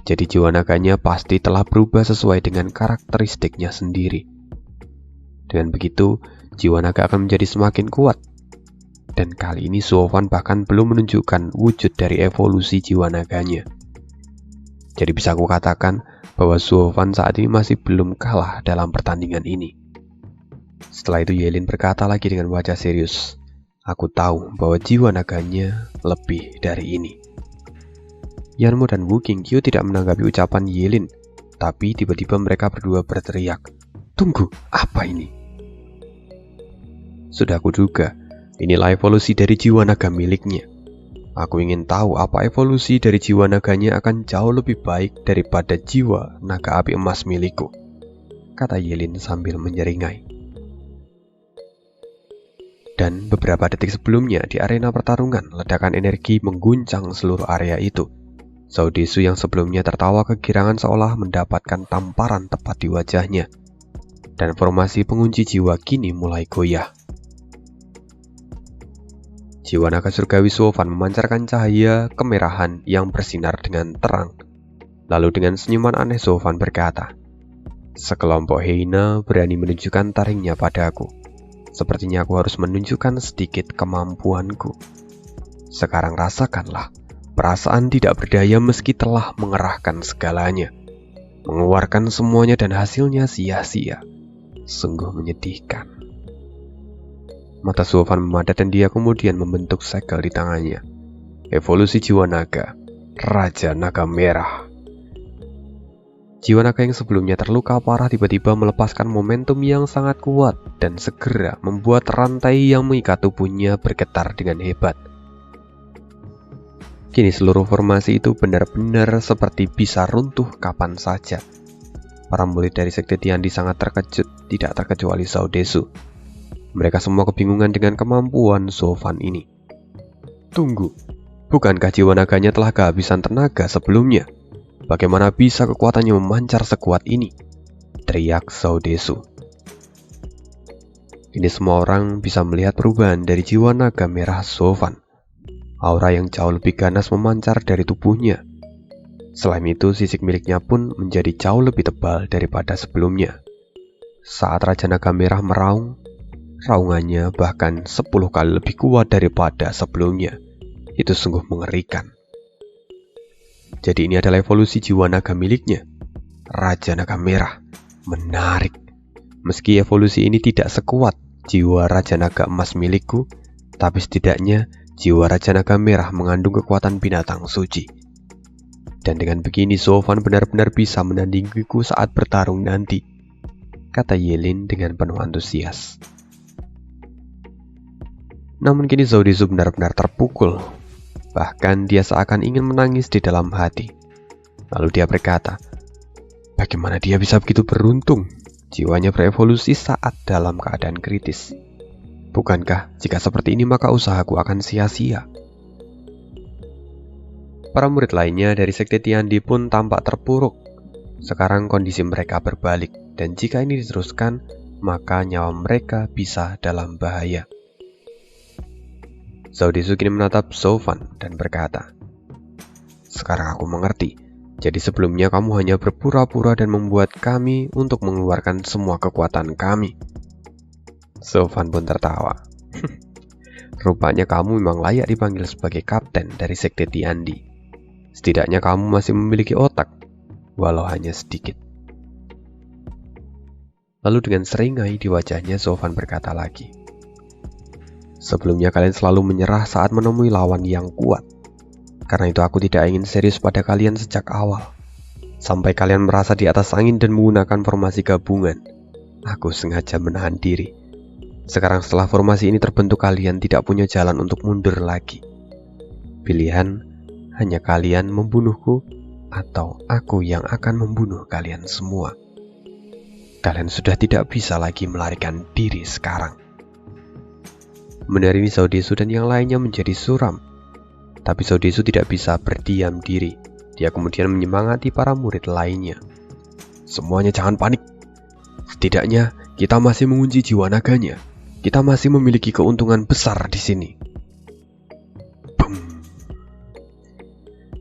Jadi jiwa naganya pasti telah berubah sesuai dengan karakteristiknya sendiri. Dengan begitu, jiwa naga akan menjadi semakin kuat. Dan kali ini Suo Fan bahkan belum menunjukkan wujud dari evolusi jiwa naganya. Jadi bisa aku katakan bahwa Suo Fan saat ini masih belum kalah dalam pertandingan ini. Setelah itu Yelin berkata lagi dengan wajah serius, aku tahu bahwa jiwa naganya lebih dari ini. Yanmo dan Wu Qingqiu tidak menanggapi ucapan Yelin, tapi tiba-tiba mereka berdua berteriak, tunggu, apa ini? Sudah kuduga, inilah evolusi dari jiwa naga miliknya. Aku ingin tahu apa evolusi dari jiwa naganya akan jauh lebih baik daripada jiwa naga api emas milikku, kata Yelin sambil menyeringai. Dan beberapa detik sebelumnya di arena pertarungan, ledakan energi mengguncang seluruh area itu. Zhao Desu yang sebelumnya tertawa kegirangan seolah mendapatkan tamparan tepat di wajahnya. Dan formasi pengunci jiwa kini mulai goyah. Jiwa naga surgawi Suo Fan memancarkan cahaya kemerahan yang bersinar dengan terang. Lalu dengan senyuman aneh Suo Fan berkata, sekelompok hyena berani menunjukkan taringnya padaku. Sepertinya aku harus menunjukkan sedikit kemampuanku. Sekarang rasakanlah, perasaan tidak berdaya meski telah mengerahkan segalanya. Mengeluarkan semuanya dan hasilnya sia-sia. Sungguh menyedihkan. Mata Suo Fan memadat dan dia kemudian membentuk segel di tangannya. Evolusi jiwa naga, Raja Naga Merah. Jiwa naga yang sebelumnya terluka parah tiba-tiba melepaskan momentum yang sangat kuat dan segera membuat rantai yang mengikat tubuhnya bergetar dengan hebat. Kini seluruh formasi itu benar-benar seperti bisa runtuh kapan saja. Para murid dari Sekte Tiandi sangat terkejut, tidak terkecuali Zhao Desu. Mereka semua kebingungan dengan kemampuan Suo Fan ini. Tunggu, bukankah jiwa naganya telah kehabisan tenaga sebelumnya? Bagaimana bisa kekuatannya memancar sekuat ini? Teriak Zhao Desu. Ini semua orang bisa melihat perubahan dari jiwa naga merah Suo Fan. Aura yang jauh lebih ganas memancar dari tubuhnya. Selain itu, sisik miliknya pun menjadi jauh lebih tebal daripada sebelumnya. Saat Raja Naga Merah meraung, Raungannya bahkan 10 kali lebih kuat daripada sebelumnya. Itu sungguh mengerikan. Jadi ini adalah evolusi jiwa naga miliknya, Raja Naga Merah. Menarik. Meski evolusi ini tidak sekuat jiwa Raja Naga Emas milikku, tapi setidaknya jiwa Raja Naga Merah mengandung kekuatan binatang suci. Dan dengan begini Zofan benar-benar bisa menandingiku saat bertarung nanti, kata Yelin dengan penuh antusias. Namun kini Zhao Desu benar-benar terpukul. Bahkan dia seakan ingin menangis di dalam hati. Lalu dia berkata, bagaimana dia bisa begitu beruntung? Jiwanya berevolusi saat dalam keadaan kritis. Bukankah jika seperti ini maka usahaku akan sia-sia? Para murid lainnya dari Sekte Tiandi pun tampak terpuruk. Sekarang kondisi mereka berbalik, dan jika ini diteruskan, maka nyawa mereka bisa dalam bahaya. Zhao Desu kini menatap Zofan dan berkata, sekarang aku mengerti. Jadi sebelumnya kamu hanya berpura-pura dan membuat kami untuk mengeluarkan semua kekuatan kami. Zofan pun tertawa. Rupanya kamu memang layak dipanggil sebagai kapten dari Sekte Tiandi. Setidaknya kamu masih memiliki otak, walau hanya sedikit. Lalu dengan seringai di wajahnya Zofan berkata lagi, sebelumnya kalian selalu menyerah saat menemui lawan yang kuat. Karena itu aku tidak ingin serius pada kalian sejak awal. Sampai kalian merasa di atas angin dan menggunakan formasi gabungan, aku sengaja menahan diri. Sekarang setelah formasi ini terbentuk, kalian tidak punya jalan untuk mundur lagi. Pilihan hanya kalian membunuhku atau aku yang akan membunuh kalian semua. Kalian sudah tidak bisa lagi melarikan diri sekarang. Mendengar ini Zhao Desu dan yang lainnya menjadi suram. Tapi Zhao Desu tidak bisa berdiam diri. Dia kemudian menyemangati para murid lainnya. Semuanya jangan panik. Setidaknya kita masih mengunci jiwa naganya. Kita masih memiliki keuntungan besar di sini. Boom.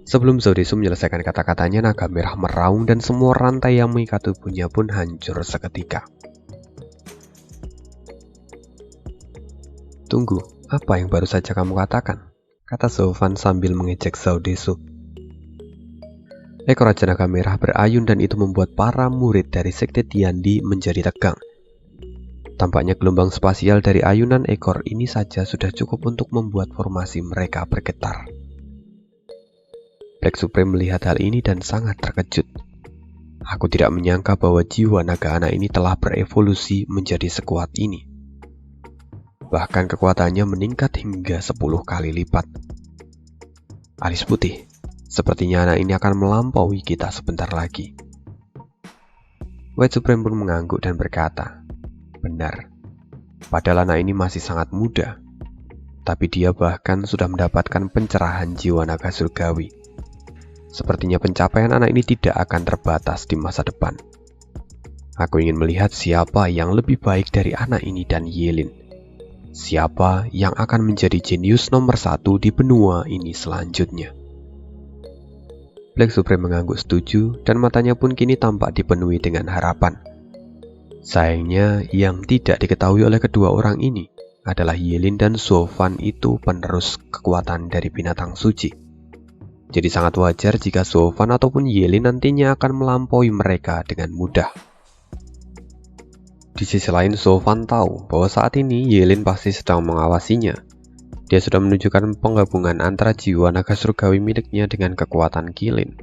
Sebelum Zhao Desu menyelesaikan kata-katanya, naga merah meraung dan semua rantai yang mengikat tubuhnya pun hancur seketika. Tunggu, apa yang baru saja kamu katakan? Kata Zofan sambil mengejek Zhao Desu. Ekor Raja Naga Merah berayun dan itu membuat para murid dari Sekte Tiandi menjadi tegang. Tampaknya gelombang spasial dari ayunan ekor ini saja sudah cukup untuk membuat formasi mereka bergetar. Black Supreme melihat hal ini dan sangat terkejut. Aku tidak menyangka bahwa jiwa naga anak ini telah berevolusi menjadi sekuat ini. Bahkan kekuatannya meningkat hingga 10 kali lipat. Alis putih, sepertinya anak ini akan melampaui kita sebentar lagi. White Supreme pun mengangguk dan berkata, benar, padahal anak ini masih sangat muda, tapi dia bahkan sudah mendapatkan pencerahan jiwa naga surgawi. Sepertinya pencapaian anak ini tidak akan terbatas di masa depan. Aku ingin melihat siapa yang lebih baik dari anak ini dan Yelin. Siapa yang akan menjadi jenius nomor 1 di benua ini selanjutnya? Black Supreme mengangguk setuju dan matanya pun kini tampak dipenuhi dengan harapan. Sayangnya yang tidak diketahui oleh kedua orang ini adalah Yelin dan Zofan itu penerus kekuatan dari binatang suci. Jadi sangat wajar jika Zofan ataupun Yelin nantinya akan melampaui mereka dengan mudah. Di sisi lain, Zofan tahu bahwa saat ini Yelin pasti sedang mengawasinya. Dia sudah menunjukkan penggabungan antara jiwa naga surgawi miliknya dengan kekuatan Qilin.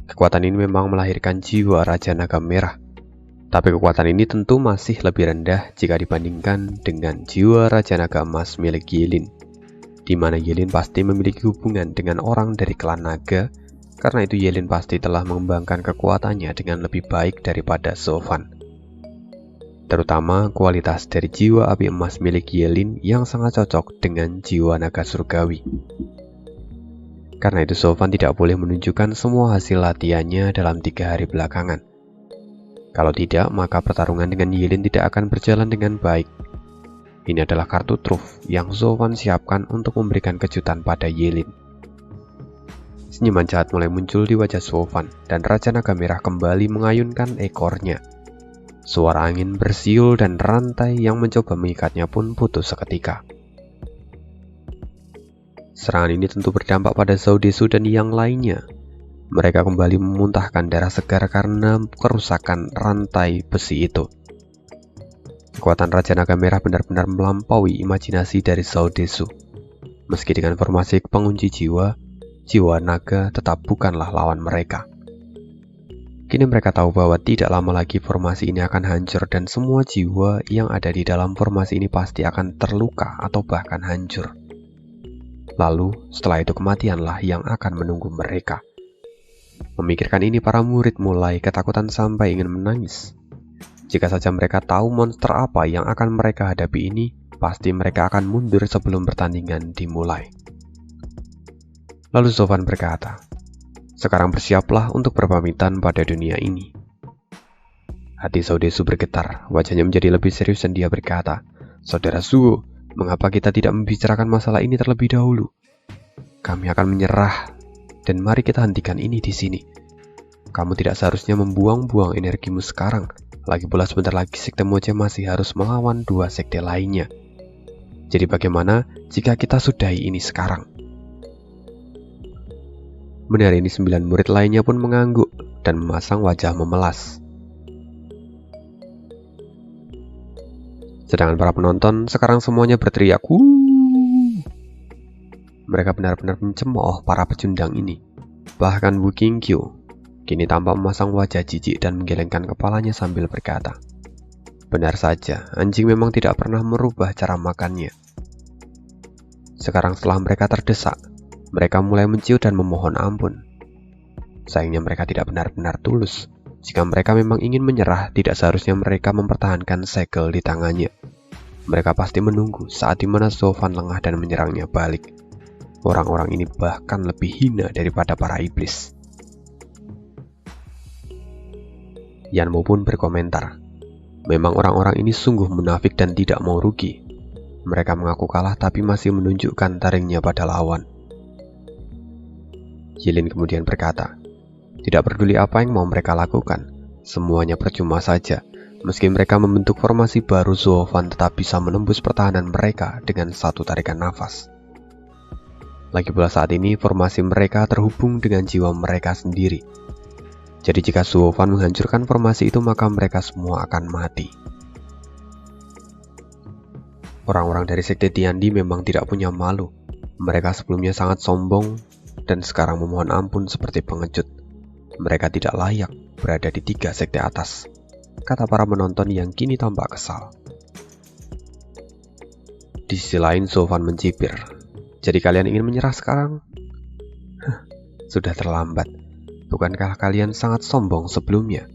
Kekuatan ini memang melahirkan jiwa Raja Naga Merah. Tapi kekuatan ini tentu masih lebih rendah jika dibandingkan dengan jiwa Raja Naga Emas milik Yelin, di mana Yelin pasti memiliki hubungan dengan orang dari klan naga. Karena itu Yelin pasti telah mengembangkan kekuatannya dengan lebih baik daripada Zofan. Terutama kualitas dari jiwa api emas milik Yelin yang sangat cocok dengan jiwa naga surgawi. Karena itu Zofan tidak boleh menunjukkan semua hasil latihannya dalam 3 hari belakangan. Kalau tidak, maka pertarungan dengan Yelin tidak akan berjalan dengan baik. Ini adalah kartu truf yang Zofan siapkan untuk memberikan kejutan pada Yelin. Senyuman jahat mulai muncul di wajah Zofan dan Raja Naga Merah kembali mengayunkan ekornya. Suara angin bersiul dan rantai yang mencoba mengikatnya pun putus seketika. Serangan ini tentu berdampak pada Zhao Desu dan yang lainnya. Mereka kembali memuntahkan darah segar karena kerusakan rantai besi itu. Kekuatan Raja Naga Merah benar-benar melampaui imajinasi dari Zhao Desu. Meski dengan formasi pengunci jiwa, jiwa naga tetap bukanlah lawan mereka. Kini mereka tahu bahwa tidak lama lagi formasi ini akan hancur dan semua jiwa yang ada di dalam formasi ini pasti akan terluka atau bahkan hancur. Lalu, setelah itu kematianlah yang akan menunggu mereka. Memikirkan ini, para murid mulai ketakutan sampai ingin menangis. Jika saja mereka tahu monster apa yang akan mereka hadapi ini, pasti mereka akan mundur sebelum pertandingan dimulai. Lalu Zovan berkata, "Sekarang bersiaplah untuk berpamitan pada dunia ini." Hati Zhao Desu bergetar, wajahnya menjadi lebih serius dan dia berkata, "Saudara Zuo, mengapa kita tidak membicarakan masalah ini terlebih dahulu? Kami akan menyerah, dan mari kita hentikan ini di sini. Kamu tidak seharusnya membuang-buang energimu sekarang. Lagi pula sebentar lagi sekte Moche masih harus melawan 2 sekte lainnya. Jadi bagaimana jika kita sudahi ini sekarang?" Mendengar ini 9 murid lainnya pun mengangguk dan memasang wajah memelas. Sedangkan para penonton sekarang semuanya berteriak, "Wuh!" Mereka benar-benar mencemooh para pecundang ini. Bahkan Wu Qingqiu kini tampak memasang wajah jijik dan menggelengkan kepalanya sambil berkata, "Benar saja, anjing memang tidak pernah merubah cara makannya." Sekarang setelah mereka terdesak, mereka mulai menciut dan memohon ampun. Sayangnya mereka tidak benar-benar tulus. Jika mereka memang ingin menyerah, tidak seharusnya mereka mempertahankan segel di tangannya. Mereka pasti menunggu saat dimana Zovan lengah dan menyerangnya balik. Orang-orang ini bahkan lebih hina daripada para iblis. Yanmo pun berkomentar, "Memang orang-orang ini sungguh munafik dan tidak mau rugi. Mereka mengaku kalah tapi masih menunjukkan taringnya pada lawan." Yilin kemudian berkata, "Tidak peduli apa yang mau mereka lakukan, semuanya percuma saja. Meski mereka membentuk formasi baru, Zovan tetap bisa menembus pertahanan mereka dengan satu tarikan nafas. Lagi pula saat ini formasi mereka terhubung dengan jiwa mereka sendiri. Jadi jika Zovan menghancurkan formasi itu, maka mereka semua akan mati." Orang-orang dari sekte Tiandi memang tidak punya malu. Mereka sebelumnya sangat sombong dan sekarang memohon ampun seperti pengecut. Mereka tidak layak berada di 3 sekte atas, kata para penonton yang kini tampak kesal. Di sisi lain, Zovan mencibir, "Jadi kalian ingin menyerah sekarang? Sudah terlambat. Bukankah kalian sangat sombong sebelumnya?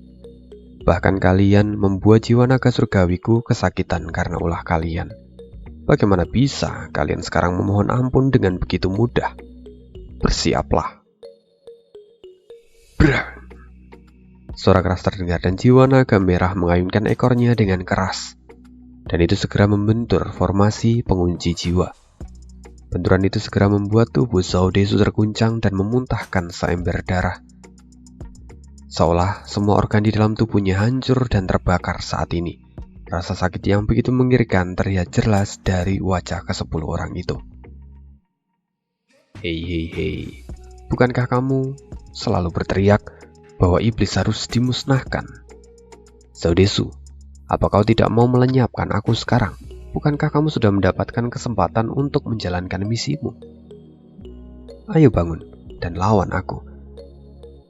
Bahkan kalian membuat jiwa naga surgawiku kesakitan karena ulah kalian. Bagaimana bisa kalian sekarang memohon ampun dengan begitu mudah? Bersiaplah." Brah! Suara keras terdengar dan jiwa naga merah mengayunkan ekornya dengan keras. Dan itu segera membentur formasi pengunci jiwa. Benturan itu segera membuat tubuh Zhao Desu terguncang dan memuntahkan seember darah. Seolah semua organ di dalam tubuhnya hancur dan terbakar saat ini. Rasa sakit yang begitu mengerikan terlihat jelas dari wajah ke-10 orang itu. Hei, bukankah kamu selalu berteriak bahwa iblis harus dimusnahkan? Zhao Desu, apa kau tidak mau melenyapkan aku sekarang? Bukankah kamu sudah mendapatkan kesempatan untuk menjalankan misimu? Ayo bangun dan lawan aku.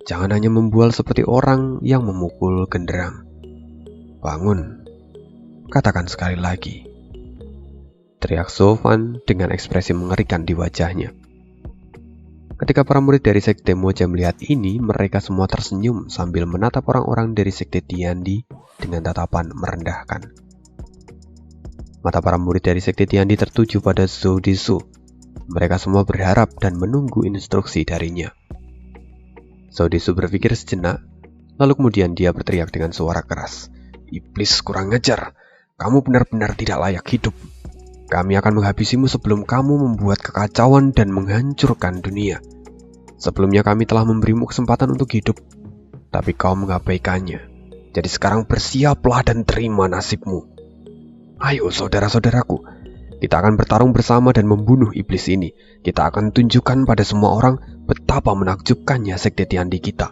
Jangan hanya membual seperti orang yang memukul genderang. Bangun, katakan sekali lagi, teriak Zovan dengan ekspresi mengerikan di wajahnya. Ketika para murid dari sekte Moche melihat ini, mereka semua tersenyum sambil menatap orang-orang dari sekte Tiandi dengan tatapan merendahkan. Mata para murid dari sekte Tiandi tertuju pada Zhao Desu. Mereka semua berharap dan menunggu instruksi darinya. Zhao Desu berpikir sejenak, lalu kemudian dia berteriak dengan suara keras, "Iblis kurang ajar, kamu benar-benar tidak layak hidup. Kami akan menghabisimu sebelum kamu membuat kekacauan dan menghancurkan dunia. Sebelumnya kami telah memberimu kesempatan untuk hidup, tapi kau mengabaikannya. Jadi sekarang bersiaplah dan terima nasibmu. Ayo saudara-saudaraku, kita akan bertarung bersama dan membunuh iblis ini. Kita akan tunjukkan pada semua orang betapa menakjubkannya sekte Tiandi kita.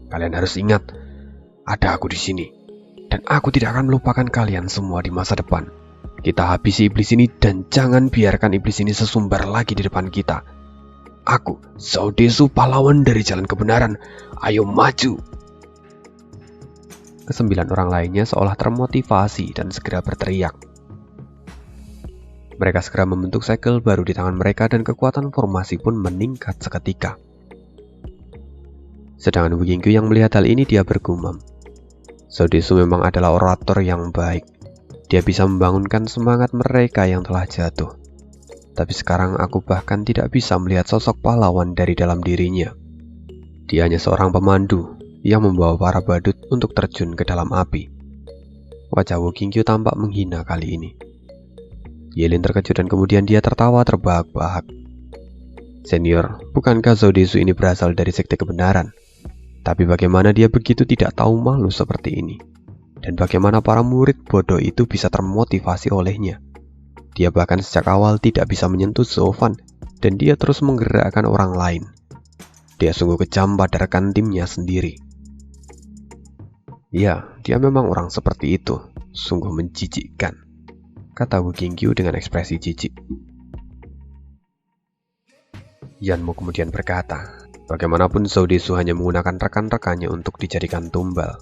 Kalian harus ingat, ada aku di sini. Dan aku tidak akan melupakan kalian semua di masa depan. Kita habisi iblis ini dan jangan biarkan iblis ini sesumbar lagi di depan kita. Aku, Zhao Desu, pahlawan dari jalan kebenaran. Ayo maju. Kesembilan orang lainnya seolah termotivasi dan segera berteriak. Mereka segera membentuk segel baru di tangan mereka dan kekuatan formasi pun meningkat seketika. Sedangkan Wu Qingqiu yang melihat hal ini, dia bergumam. Zhao Desu memang adalah orator yang baik. Dia bisa membangunkan semangat mereka yang telah jatuh. Tapi sekarang aku bahkan tidak bisa melihat sosok pahlawan dari dalam dirinya. Dia hanya seorang pemandu yang membawa para badut untuk terjun ke dalam api. Wajah Wu Qingqiu tampak menghina kali ini. Yelin terkejut dan kemudian dia tertawa terbahak-bahak. Senior, bukankah Zhao Desu ini berasal dari sekte kebenaran? Tapi bagaimana dia begitu tidak tahu malu seperti ini? Dan bagaimana para murid bodoh itu bisa termotivasi olehnya? Dia bahkan sejak awal tidak bisa menyentuh Zofan, dan dia terus menggerakkan orang lain. Dia sungguh kejam pada rekan timnya sendiri. Ya, dia memang orang seperti itu. Sungguh menjijikkan, kata Wu Qingqiu dengan ekspresi jijik. Yanmo kemudian berkata, bagaimanapun Zhao Desu hanya menggunakan rekan-rekannya untuk dijadikan tumbal.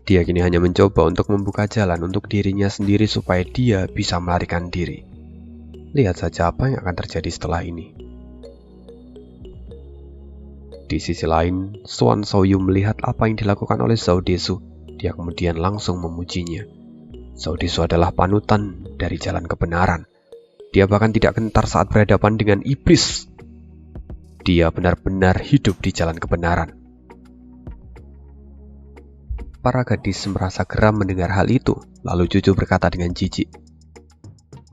Dia kini hanya mencoba untuk membuka jalan untuk dirinya sendiri supaya dia bisa melarikan diri. Lihat saja apa yang akan terjadi setelah ini. Di sisi lain, Xuan Shaoyu melihat apa yang dilakukan oleh Zhao Desu. Dia kemudian langsung memujinya. Zhao Desu adalah panutan dari jalan kebenaran. Dia bahkan tidak gentar saat berhadapan dengan iblis. Dia benar-benar hidup di jalan kebenaran. Para gadis merasa geram mendengar hal itu, lalu Juju berkata dengan jijik.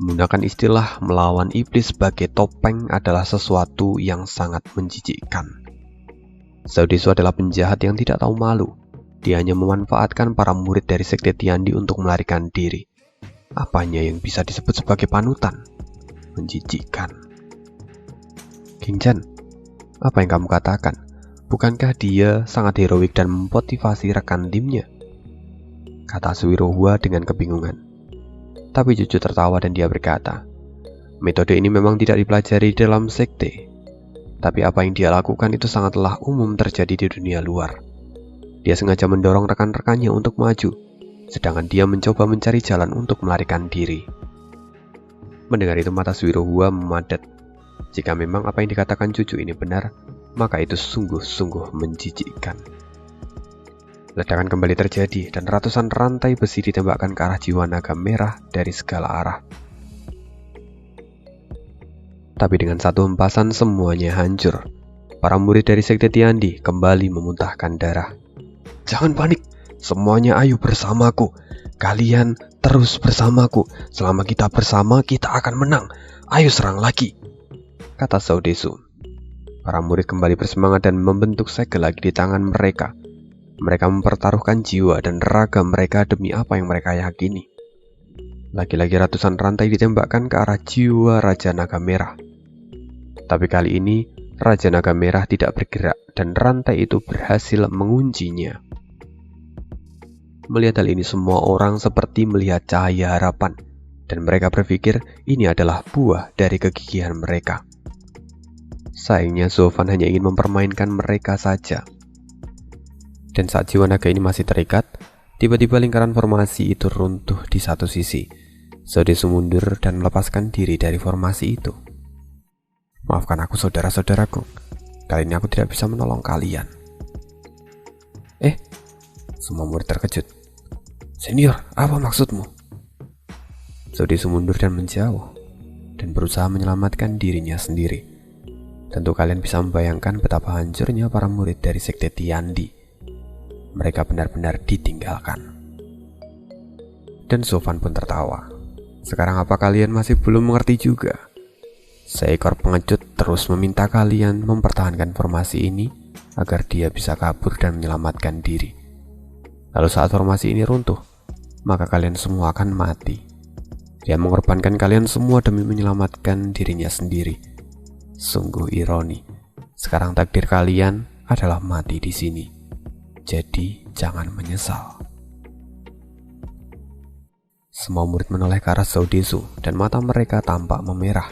Menggunakan istilah melawan iblis sebagai topeng adalah sesuatu yang sangat menjijikkan. Zhao Desu adalah penjahat yang tidak tahu malu. Dia hanya memanfaatkan para murid dari sekte Tiandi untuk melarikan diri. Apanya yang bisa disebut sebagai panutan? Menjijikkan. King Chen, apa yang kamu katakan? Bukankah dia sangat heroik dan memotivasi rekan timnya? Kata Suirohua dengan kebingungan. Tapi Juju tertawa dan dia berkata, metode ini memang tidak dipelajari dalam sekte. Tapi apa yang dia lakukan itu sangatlah umum terjadi di dunia luar. Dia sengaja mendorong rekan-rekannya untuk maju, sedangkan dia mencoba mencari jalan untuk melarikan diri. Mendengar itu mata Suirohua memadat. Jika memang apa yang dikatakan Juju ini benar, maka itu sungguh-sungguh menjijikkan. Ledakan kembali terjadi dan ratusan rantai besi ditembakkan ke arah jiwa naga merah dari segala arah. Tapi dengan satu hempasan semuanya hancur. Para murid dari sekte Tiandi kembali memuntahkan darah. Jangan panik, semuanya ayo bersamaku. Kalian terus bersamaku. Selama kita bersama, kita akan menang. Ayo serang lagi, kata Zhao Desu. Para murid kembali bersemangat dan membentuk segel lagi di tangan mereka. Mereka mempertaruhkan jiwa dan raga mereka demi apa yang mereka yakini. Lagi-lagi ratusan rantai ditembakkan ke arah jiwa Raja Naga Merah. Tapi kali ini, Raja Naga Merah tidak bergerak dan rantai itu berhasil menguncinya. Melihat hal ini, semua orang seperti melihat cahaya harapan, dan mereka berpikir ini adalah buah dari kegigihan mereka. Sayangnya Zofan hanya ingin mempermainkan mereka saja. Dan saat jiwa naga ini masih terikat, tiba-tiba lingkaran formasi itu runtuh di satu sisi. Zhao Desu mundur dan melepaskan diri dari formasi itu. Maafkan aku saudara-saudaraku, kali ini aku tidak bisa menolong kalian. Semua murid terkejut. Senior, apa maksudmu? Zhao Desu mundur dan menjauh, dan berusaha menyelamatkan dirinya sendiri. Tentu kalian bisa membayangkan betapa hancurnya para murid dari sekte Tiandi. Mereka benar-benar ditinggalkan. Dan Zofan pun tertawa. Sekarang apa kalian masih belum mengerti juga? Seekor pengecut terus meminta kalian mempertahankan formasi ini agar dia bisa kabur dan menyelamatkan diri. Lalu saat formasi ini runtuh, maka kalian semua akan mati. Dia mengorbankan kalian semua demi menyelamatkan dirinya sendiri. Sungguh ironi. Sekarang takdir kalian adalah mati di sini. Jadi jangan menyesal. Semua murid menoleh ke arah Zhao Desu dan mata mereka tampak memerah.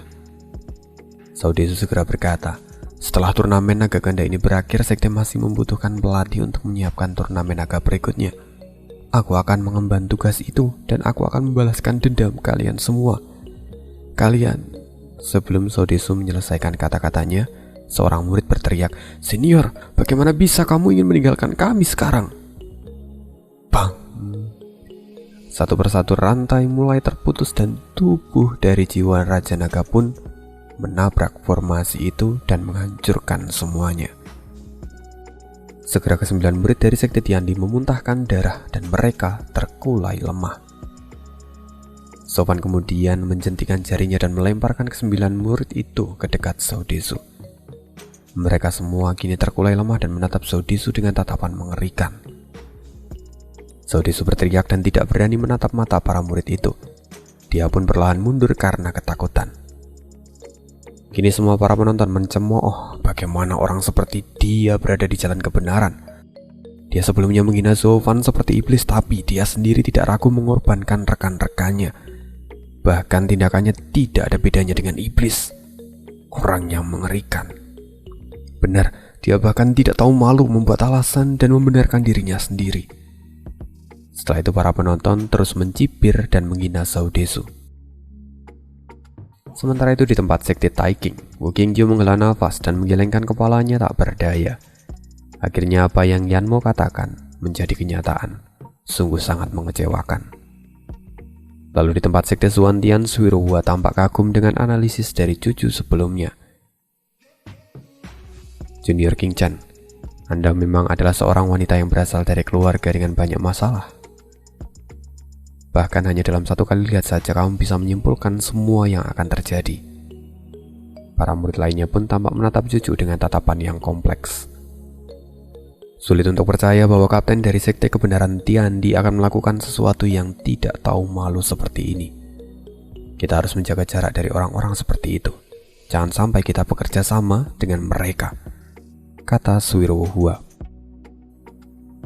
Zhao Desu segera berkata, setelah turnamen naga ganda ini berakhir, sekte masih membutuhkan pelatih untuk menyiapkan turnamen naga berikutnya. Aku akan mengemban tugas itu dan aku akan membalaskan dendam kalian semua. Sebelum Zhao Desu menyelesaikan kata-katanya, seorang murid berteriak, "Senior, bagaimana bisa kamu ingin meninggalkan kami sekarang?" Bang! Satu persatu rantai mulai terputus dan tubuh dari jiwa Raja Naga pun menabrak formasi itu dan menghancurkan semuanya. Segera ke-9 murid dari sekte Tiandi memuntahkan darah dan mereka terkulai lemah. Sofan kemudian menjentikan jarinya dan melemparkan ke-9 murid itu ke dekat Zhao Desu. Mereka semua kini terkulai lemah dan menatap Zhao Desu dengan tatapan mengerikan. Zhao Desu berteriak dan tidak berani menatap mata para murid itu. Dia pun perlahan mundur karena ketakutan. Kini semua para penonton mencemooh bagaimana orang seperti dia berada di jalan kebenaran. Dia sebelumnya menghina Sofan seperti iblis, tapi dia sendiri tidak ragu mengorbankan rekan-rekannya. Bahkan tindakannya tidak ada bedanya dengan iblis. Orang yang mengerikan. Benar, dia bahkan tidak tahu malu membuat alasan dan membenarkan dirinya sendiri. Setelah itu para penonton terus mencibir dan menghina Zhao Desu. Sementara itu di tempat sekte Taiking, Wu Qingjiu menghela nafas dan menggelengkan kepalanya tak berdaya. Akhirnya apa yang Yanmo katakan menjadi kenyataan. Sungguh sangat mengecewakan. Lalu di tempat sekte Zuantian, Suiruhua tampak kagum dengan analisis dari cucu sebelumnya. Junior King Chan, Anda memang adalah seorang wanita yang berasal dari keluarga dengan banyak masalah. Bahkan hanya dalam satu kali lihat saja kamu bisa menyimpulkan semua yang akan terjadi. Para murid lainnya pun tampak menatap cucu dengan tatapan yang kompleks. Sulit untuk percaya bahwa kapten dari sekte kebenaran Tiandi akan melakukan sesuatu yang tidak tahu malu seperti ini. Kita harus menjaga jarak dari orang-orang seperti itu. Jangan sampai kita bekerja sama dengan mereka, kata Suiruhua.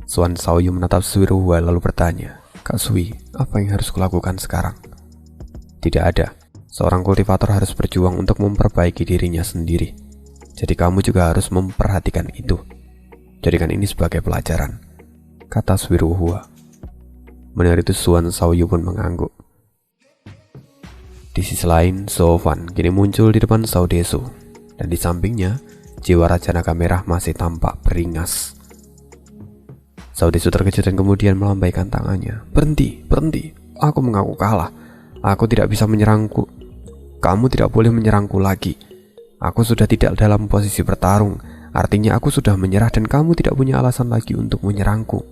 Suan Shaoyu menatap Suiruhua lalu bertanya, Kak Sui, apa yang harus kulakukan sekarang? Tidak ada. Seorang kultivator harus berjuang untuk memperbaiki dirinya sendiri. Jadi kamu juga harus memperhatikan itu. Jadikan ini sebagai pelajaran, kata Suiruhua. Mendengar itu Suan Shaoyu pun mengangguk. Di sisi lain, Sofan kini muncul di depan Zhao Desu, dan di sampingnya, jiwa Raja Naga Merah masih tampak beringas. Zhao Desu terkejut dan kemudian melambaikan tangannya. Berhenti, aku mengaku kalah. Aku tidak bisa menyerangku. Kamu tidak boleh menyerangku lagi. Aku sudah tidak dalam posisi bertarung. Artinya aku sudah menyerah dan kamu tidak punya alasan lagi untuk menyerangku.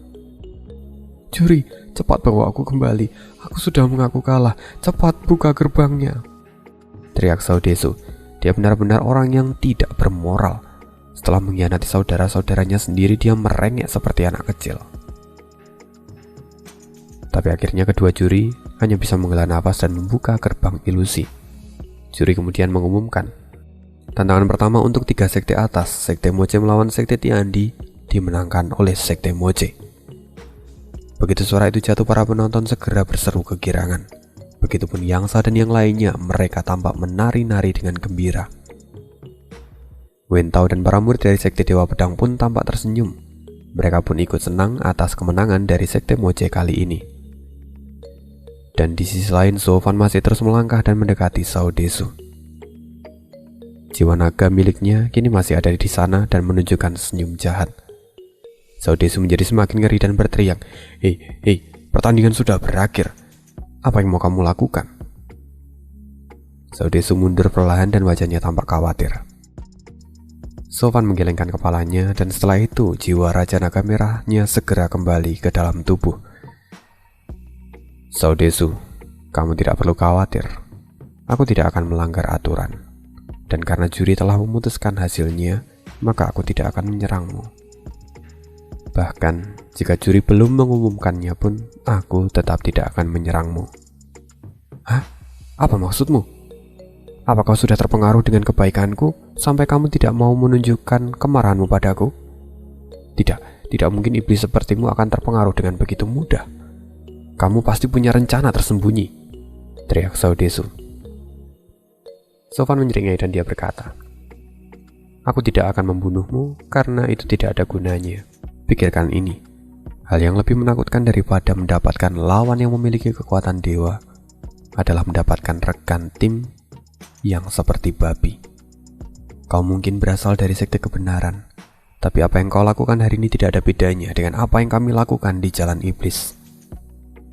Juri, cepat bawa aku kembali. Aku sudah mengaku kalah. Cepat buka gerbangnya, teriak Zhao Desu. Dia benar-benar orang yang tidak bermoral. Setelah mengkhianati saudara-saudaranya sendiri, dia merengek seperti anak kecil. Tapi akhirnya kedua juri hanya bisa menghela nafas dan membuka gerbang ilusi. Juri kemudian mengumumkan, tantangan pertama untuk 3 sekte atas, sekte Moche melawan sekte Tiandi, dimenangkan oleh sekte Moche. Begitu suara itu jatuh, para penonton segera berseru kegirangan. Begitupun Yangsa dan yang lainnya, mereka tampak menari-nari dengan gembira. Wen Tao dan para murid dari sekte Dewa Pedang pun tampak tersenyum. Mereka pun ikut senang atas kemenangan dari sekte Moche kali ini. Dan di sisi lain, Sofan masih terus melangkah dan mendekati Zhao Desu. Jiwa naga miliknya kini masih ada di sana dan menunjukkan senyum jahat. Zhao Desu menjadi semakin ngeri dan berteriak, Hei, pertandingan sudah berakhir. Apa yang mau kamu lakukan? Zhao Desu mundur perlahan dan wajahnya tampak khawatir. Sofan menggelengkan kepalanya dan setelah itu jiwa Raja Naga Merahnya segera kembali ke dalam tubuh. Zhao Desu, kamu tidak perlu khawatir. Aku tidak akan melanggar aturan. Dan karena juri telah memutuskan hasilnya, maka aku tidak akan menyerangmu. Bahkan jika juri belum mengumumkannya pun, aku tetap tidak akan menyerangmu. Hah? Apa maksudmu? Apa kau sudah terpengaruh dengan kebaikanku sampai kamu tidak mau menunjukkan kemarahanmu padaku? Tidak mungkin iblis sepertimu akan terpengaruh dengan begitu mudah. Kamu pasti punya rencana tersembunyi, teriak Saudesu. Sofan menyeringai dan dia berkata, aku tidak akan membunuhmu karena itu tidak ada gunanya. Pikirkan ini, hal yang lebih menakutkan daripada mendapatkan lawan yang memiliki kekuatan dewa adalah mendapatkan rekan tim yang seperti babi. Kau mungkin berasal dari sekte kebenaran, tapi apa yang kau lakukan hari ini tidak ada bedanya dengan apa yang kami lakukan di jalan iblis.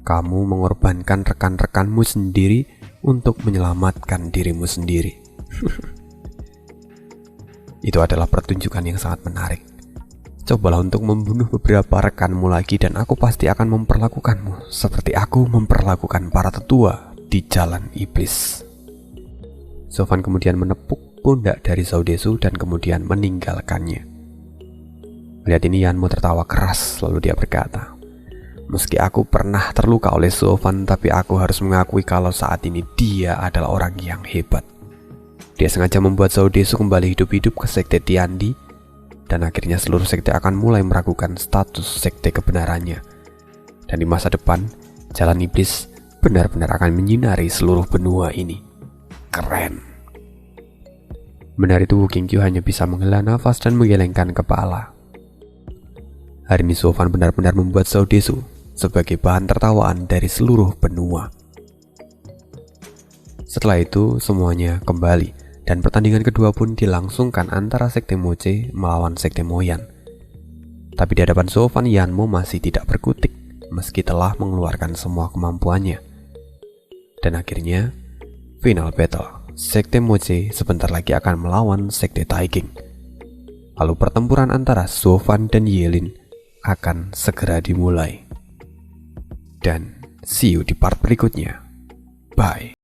Kamu mengorbankan rekan-rekanmu sendiri untuk menyelamatkan dirimu sendiri. Itu adalah pertunjukan yang sangat menarik. Cobalah untuk membunuh beberapa rekanmu lagi dan aku pasti akan memperlakukanmu seperti aku memperlakukan para tetua di jalan iblis. Sofan kemudian menepuk pundak dari Saudesu dan kemudian meninggalkannya. Melihat ini Yanmo tertawa keras, lalu dia berkata, meski aku pernah terluka oleh Sofan, tapi aku harus mengakui kalau saat ini dia adalah orang yang hebat. Dia sengaja membuat Saudesu kembali hidup-hidup ke sekte Tiandi, dan akhirnya seluruh sekte akan mulai meragukan status sekte kebenarannya. Dan di masa depan, jalan iblis benar-benar akan menyinari seluruh benua ini. Keren. Benar itu Wu Qingqiu hanya bisa menghela nafas dan menggelengkan kepala. Hari ini Sofan benar-benar membuat Saudesu sebagai bahan tertawaan dari seluruh benua. Setelah itu semuanya kembali dan pertandingan kedua pun dilangsungkan antara sekte Moche melawan sekte Moyan. Tapi di hadapan Sofan, Yanmo masih tidak berkutik meski telah mengeluarkan semua kemampuannya. Dan akhirnya, final battle, sekte Moche sebentar lagi akan melawan sekte Taiging. Lalu pertempuran antara Sofan dan Yelin akan segera dimulai. Dan see you di part berikutnya. Bye.